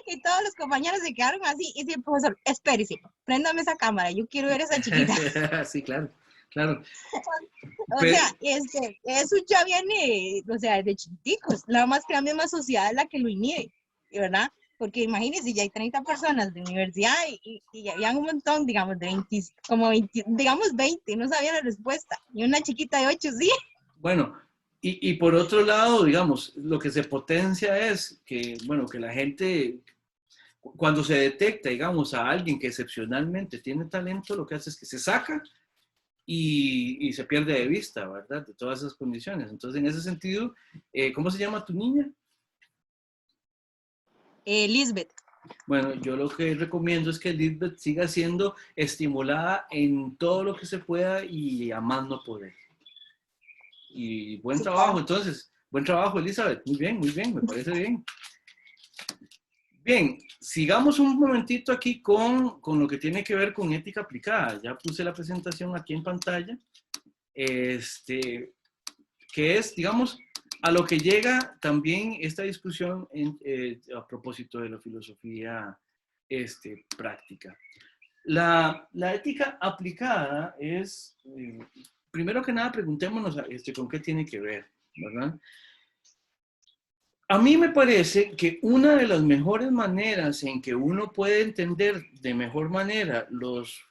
Y todos los compañeros se quedaron así, y dice el profesor, espérese, préndame esa cámara, yo quiero ver a esa chiquita. Sí, claro. O sea, eso ya viene, o sea, desde chiquiticos, nada más que la misma sociedad es la que lo inhibe, ¿verdad? porque imagínense, ya hay 30 personas de universidad y ya habían un montón, digamos, de 20, como 20, digamos 20, no sabía la respuesta, y una chiquita de 8 sí. Bueno, y por otro lado, digamos, lo que se potencia es que, bueno, que la gente, cuando se detecta, digamos, a alguien que excepcionalmente tiene talento, lo que hace es que se saca y se pierde de vista, ¿verdad? De todas esas condiciones. Entonces, en ese sentido, ¿cómo se llama tu niña? Lisbeth. Bueno, yo lo que recomiendo es que Lisbeth siga siendo estimulada en todo lo que se pueda y a más no poder. Y buen Sí, trabajo, claro. entonces. Buen trabajo, Elizabeth. Muy bien, me parece bien. Bien, sigamos un momentito aquí con lo que tiene que ver con ética aplicada. Ya puse la presentación aquí en pantalla. Que es, digamos, a lo que llega también esta discusión a propósito de la filosofía práctica. La ética aplicada es, primero que nada, preguntémonos con qué tiene que ver, ¿verdad? A mí me parece que una de las mejores maneras en que uno puede entender de mejor manera los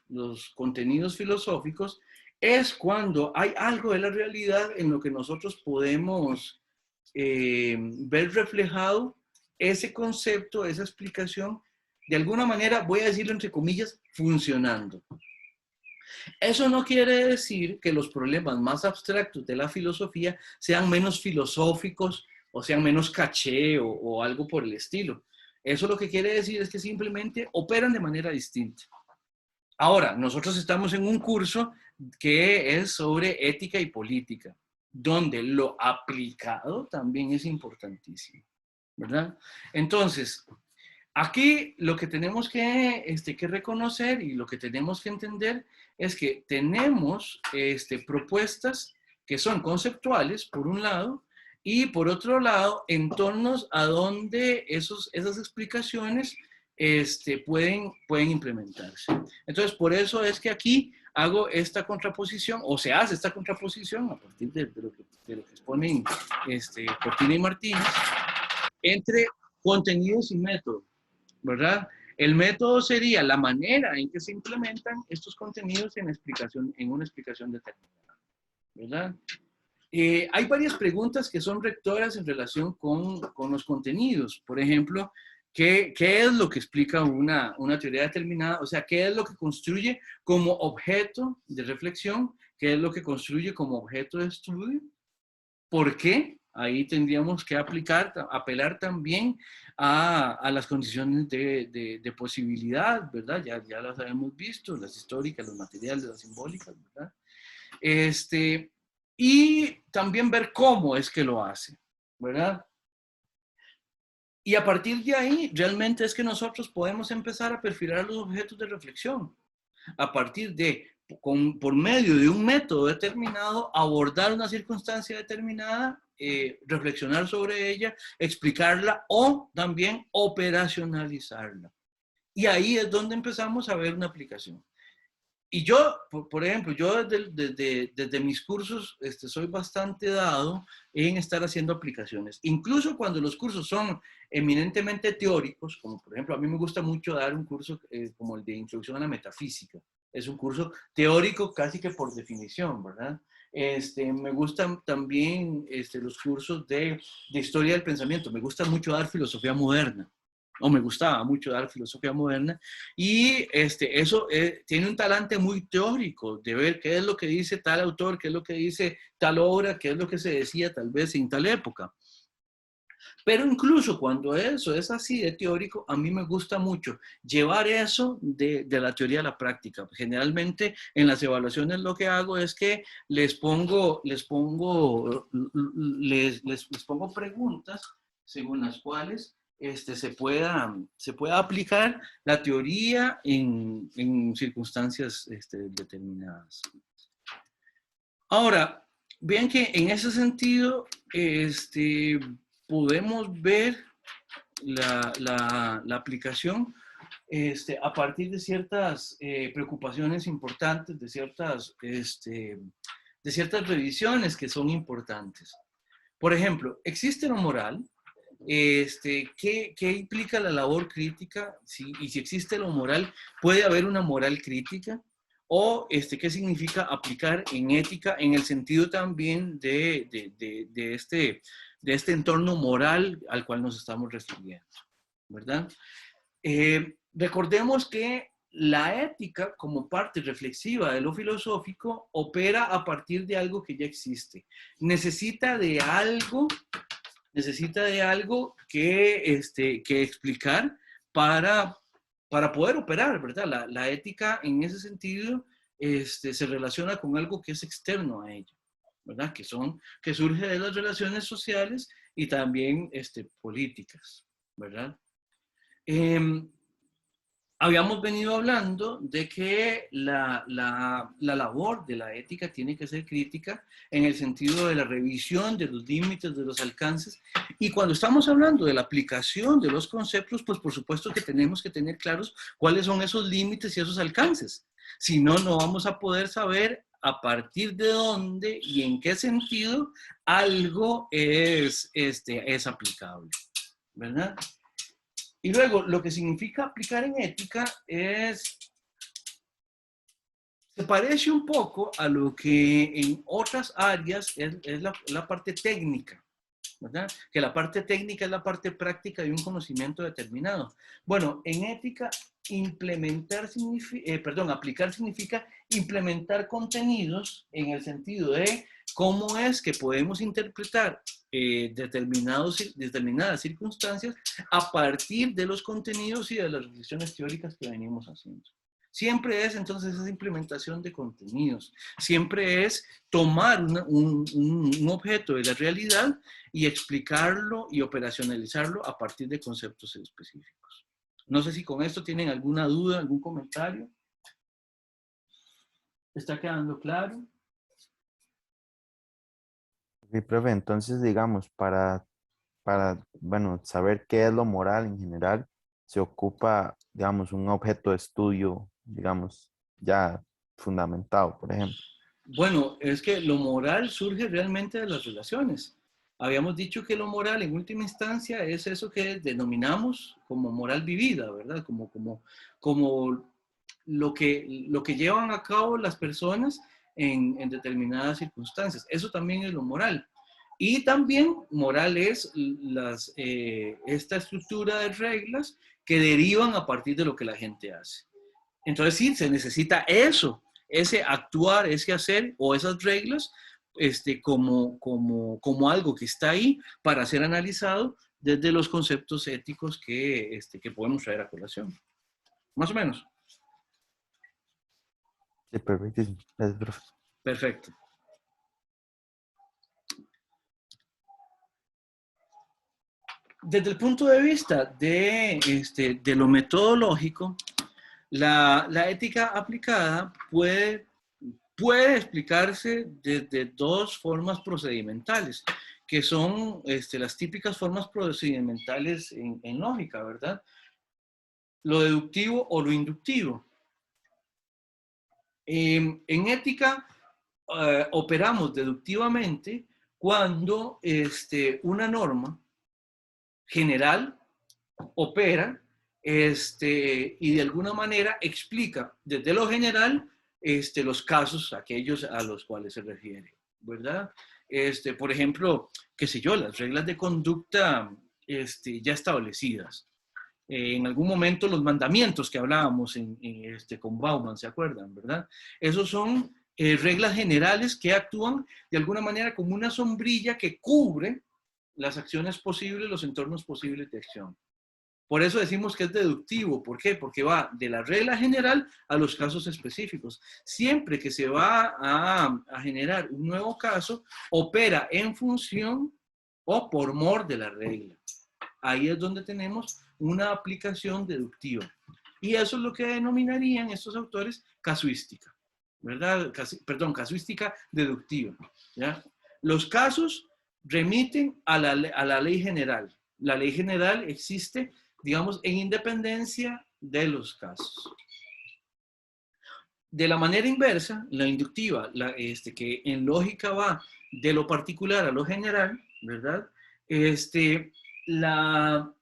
contenidos filosóficos es cuando hay algo de la realidad en lo que nosotros podemos ver reflejado ese concepto, esa explicación, de alguna manera, voy a decirlo entre comillas, funcionando. Eso no quiere decir que los problemas más abstractos de la filosofía sean menos filosóficos o sean menos caché o algo por el estilo. Eso lo que quiere decir es que simplemente operan de manera distinta. Ahora, nosotros estamos en un curso que es sobre ética y política, donde lo aplicado también es importantísimo, ¿verdad? Entonces, aquí lo que tenemos que reconocer y lo que tenemos que entender es que tenemos propuestas que son conceptuales, por un lado, y por otro lado, entornos a donde esas explicaciones pueden implementarse. Entonces, por eso es que aquí hago esta contraposición, o se hace esta contraposición a partir de lo que exponen Cortina y Martínez, entre contenidos y método, ¿verdad? El método sería la manera en que se implementan estos contenidos en una explicación determinada, ¿verdad? Hay varias preguntas que son rectoras en relación con los contenidos. Por ejemplo, ¿qué es lo que explica una teoría determinada? O sea, ¿qué es lo que construye como objeto de reflexión? ¿Qué es lo que construye como objeto de estudio? ¿Por qué? Ahí tendríamos que apelar también a las condiciones de posibilidad, ¿verdad? Ya las habíamos visto, las históricas, las materiales, las simbólicas, ¿verdad? Y también ver cómo es que lo hace, ¿verdad? Y a partir de ahí, realmente es que nosotros podemos empezar a perfilar los objetos de reflexión. A partir de, por medio de un método determinado, abordar una circunstancia determinada, reflexionar sobre ella, explicarla o también operacionalizarla. Y ahí es donde empezamos a ver una aplicación. Y yo, por ejemplo, yo desde mis cursos soy bastante dado en estar haciendo aplicaciones. Incluso cuando los cursos son eminentemente teóricos, como por ejemplo, a mí me gusta mucho dar un curso como el de Introducción a la Metafísica. Es un curso teórico casi que por definición, ¿verdad? Me gustan también los cursos de Historia del Pensamiento. Me gusta mucho dar Filosofía Moderna. O me gustaba mucho dar filosofía moderna, y eso tiene un talante muy teórico de ver qué es lo que dice tal autor, qué es lo que dice tal obra, qué es lo que se decía tal vez en tal época. Pero incluso cuando eso es así de teórico, a mí me gusta mucho llevar eso de la teoría a la práctica. Generalmente en las evaluaciones lo que hago es que les pongo preguntas según las cuales se pueda aplicar la teoría en circunstancias determinadas. Ahora, vean que en ese sentido podemos ver la aplicación a partir de ciertas preocupaciones importantes, de ciertas revisiones que son importantes. Por ejemplo, ¿existe lo moral? ¿Qué implica la labor crítica? Y si existe lo moral, ¿puede haber una moral crítica? O ¿qué significa aplicar en ética en el sentido también de este entorno moral al cual nos estamos refiriendo, ¿verdad? Recordemos que la ética, como parte reflexiva de lo filosófico, opera a partir de algo que ya existe. Necesita de algo que explicar para poder operar, ¿verdad? La ética en ese sentido se relaciona con algo que es externo a ella, ¿verdad? Que surge de las relaciones sociales y también políticas, ¿verdad? Habíamos venido hablando de que la labor de la ética tiene que ser crítica en el sentido de la revisión de los límites, de los alcances. Y cuando estamos hablando de la aplicación de los conceptos, pues por supuesto que tenemos que tener claros cuáles son esos límites y esos alcances. Si no, no vamos a poder saber a partir de dónde y en qué sentido algo es aplicable, ¿verdad? Y luego, lo que significa aplicar en ética se parece un poco a lo que en otras áreas es la parte técnica, ¿verdad? Que la parte técnica es la parte práctica de un conocimiento determinado. Bueno, en ética, aplicar significa implementar contenidos en el sentido de cómo es que podemos interpretar determinadas circunstancias a partir de los contenidos y de las reflexiones teóricas que venimos haciendo. Siempre es entonces esa implementación de contenidos, siempre es tomar un objeto de la realidad y explicarlo y operacionalizarlo a partir de conceptos específicos. No sé si con esto tienen alguna duda, algún comentario. ¿Está quedando claro? Sí, profe, entonces, digamos, para saber qué es lo moral en general, se ocupa, digamos, un objeto de estudio, digamos, ya fundamentado, por ejemplo. Bueno, es que lo moral surge realmente de las relaciones. Habíamos dicho que lo moral en última instancia es eso que denominamos como moral vivida, ¿verdad? Como lo que llevan a cabo las personas en determinadas circunstancias. Eso también es lo moral. Y también moral es esta estructura de reglas que derivan a partir de lo que la gente hace. Entonces sí, se necesita eso, ese actuar, ese hacer o esas reglas como algo que está ahí para ser analizado desde los conceptos éticos que podemos traer a colación. Más o menos. Sí, perfectísimo. Gracias, profe. Perfecto. Desde el punto de vista de lo metodológico, la ética aplicada puede explicarse desde dos formas procedimentales, que son las típicas formas procedimentales en lógica, ¿verdad? Lo deductivo o lo inductivo. En ética operamos deductivamente cuando una norma general opera y de alguna manera explica desde lo general los casos, aquellos a los cuales se refiere, ¿verdad? Por ejemplo, qué sé yo, las reglas de conducta ya establecidas. En algún momento los mandamientos que hablábamos con Bauman, ¿se acuerdan, verdad? Esos son reglas generales que actúan de alguna manera como una sombrilla que cubre las acciones posibles, los entornos posibles de acción. Por eso decimos que es deductivo. ¿Por qué? Porque va de la regla general a los casos específicos. Siempre que se va a generar un nuevo caso, opera en función o por mor de la regla. Ahí es donde tenemos una aplicación deductiva. Y eso es lo que denominarían estos autores casuística, ¿verdad? Casuística deductiva, ¿ya? Los casos remiten a la ley general. La ley general existe, digamos, en independencia de los casos. De la manera inversa, la inductiva, que en lógica va de lo particular a lo general, ¿verdad? la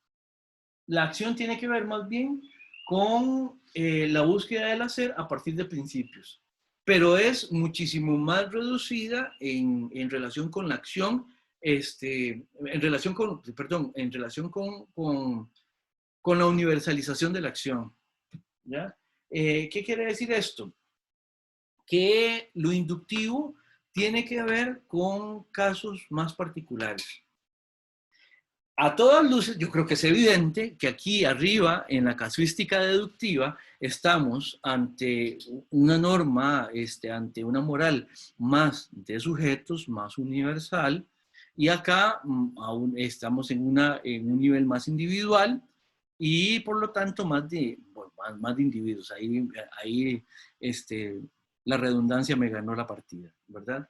acción tiene que ver más bien con la búsqueda del hacer a partir de principios, pero es muchísimo más reducida en relación con la acción, en relación con, perdón, en relación con la universalización de la acción, ¿ya? ¿Qué quiere decir esto? Que lo inductivo tiene que ver con casos más particulares. A todas luces, yo creo que es evidente que aquí arriba, en la casuística deductiva, estamos ante una norma, ante una moral más de sujetos, más universal, y acá aún estamos en un nivel más individual y por lo tanto más de, bueno, más de individuos. Ahí la redundancia me ganó la partida, ¿verdad?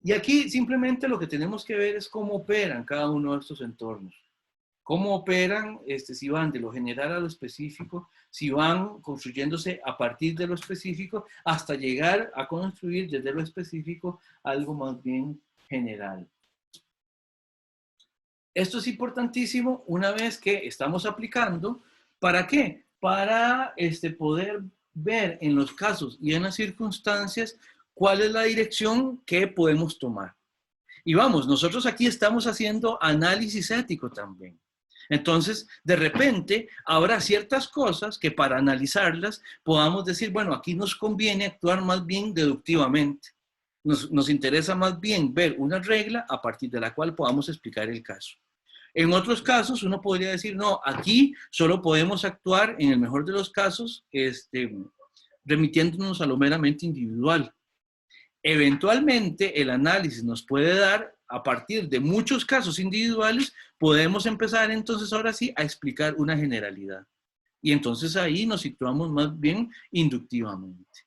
Y aquí simplemente lo que tenemos que ver es cómo operan cada uno de estos entornos. Cómo operan, si van de lo general a lo específico, si van construyéndose a partir de lo específico hasta llegar a construir desde lo específico algo más bien general. Esto es importantísimo una vez que estamos aplicando. ¿Para qué? Para poder ver en los casos y en las circunstancias cuál es la dirección que podemos tomar. Y vamos, nosotros aquí estamos haciendo análisis ético también. Entonces, de repente, habrá ciertas cosas que para analizarlas podamos decir, bueno, aquí nos conviene actuar más bien deductivamente. Nos interesa más bien ver una regla a partir de la cual podamos explicar el caso. En otros casos, uno podría decir, no, aquí solo podemos actuar, en el mejor de los casos, remitiéndonos a lo meramente individual. Eventualmente, el análisis nos puede dar, a partir de muchos casos individuales, podemos empezar entonces ahora sí a explicar una generalidad. Y entonces ahí nos situamos más bien inductivamente.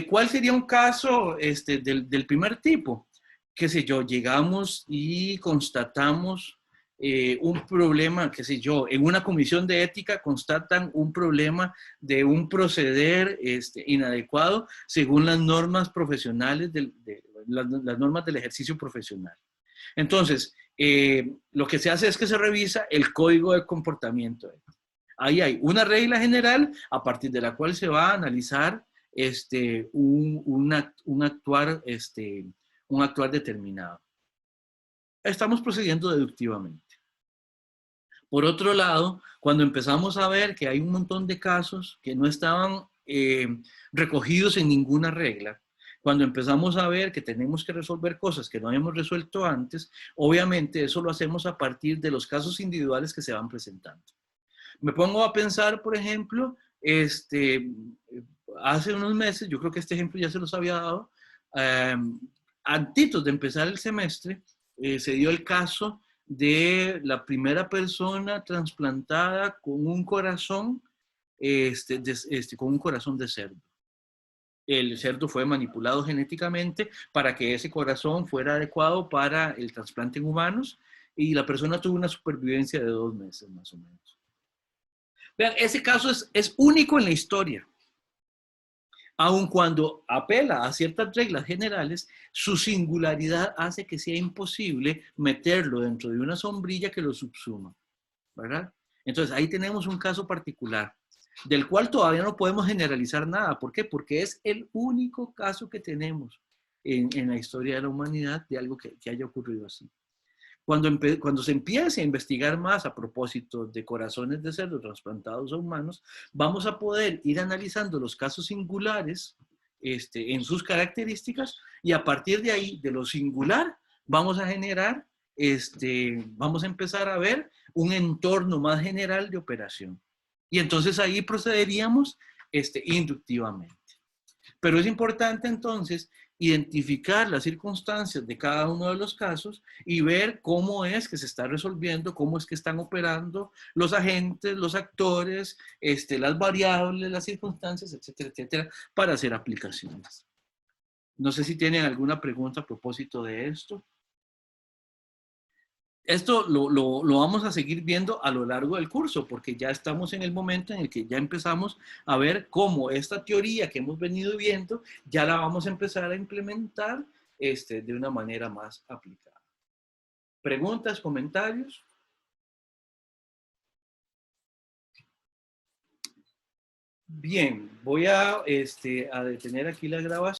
¿Cuál sería un caso del primer tipo? Qué sé yo, llegamos y constatamos un problema, qué sé yo, en una comisión de ética constatan un problema de un proceder inadecuado según las normas profesionales, las normas del ejercicio profesional. Entonces, lo que se hace es que se revisa el código de comportamiento. Ahí hay una regla general a partir de la cual se va a analizar un actuar determinado. Estamos procediendo deductivamente. Por otro lado, cuando empezamos a ver que hay un montón de casos que no estaban recogidos en ninguna regla, cuando empezamos a ver que tenemos que resolver cosas que no habíamos resuelto antes, obviamente eso lo hacemos a partir de los casos individuales que se van presentando. Me pongo a pensar, por ejemplo, hace unos meses, yo creo que este ejemplo ya se los había dado, antes de empezar el semestre, se dio el caso de la primera persona trasplantada con un corazón, con un corazón de cerdo. El cerdo fue manipulado genéticamente para que ese corazón fuera adecuado para el trasplante en humanos y la persona tuvo una supervivencia de 2 meses más o menos. Vean, ese caso es único en la historia. Aun cuando apela a ciertas reglas generales, su singularidad hace que sea imposible meterlo dentro de una sombrilla que lo subsuma, ¿verdad? Entonces ahí tenemos un caso particular, del cual todavía no podemos generalizar nada. ¿Por qué? Porque es el único caso que tenemos en la historia de la humanidad de algo que haya ocurrido así. Cuando se empiece a investigar más a propósito de corazones de cerdo trasplantados a humanos, vamos a poder ir analizando los casos singulares en sus características y a partir de ahí, de lo singular, vamos a generar, vamos a empezar a ver un entorno más general de operación. Y entonces ahí procederíamos inductivamente. Pero es importante entonces identificar las circunstancias de cada uno de los casos y ver cómo es que se está resolviendo, cómo es que están operando los agentes, los actores, las variables, las circunstancias, etcétera, etcétera, para hacer aplicaciones. No sé si tienen alguna pregunta a propósito de esto. Esto lo vamos a seguir viendo a lo largo del curso, porque ya estamos en el momento en el que ya empezamos a ver cómo esta teoría que hemos venido viendo, ya la vamos a empezar a implementar de una manera más aplicada. ¿Preguntas, comentarios? Bien, voy a detener aquí la grabación.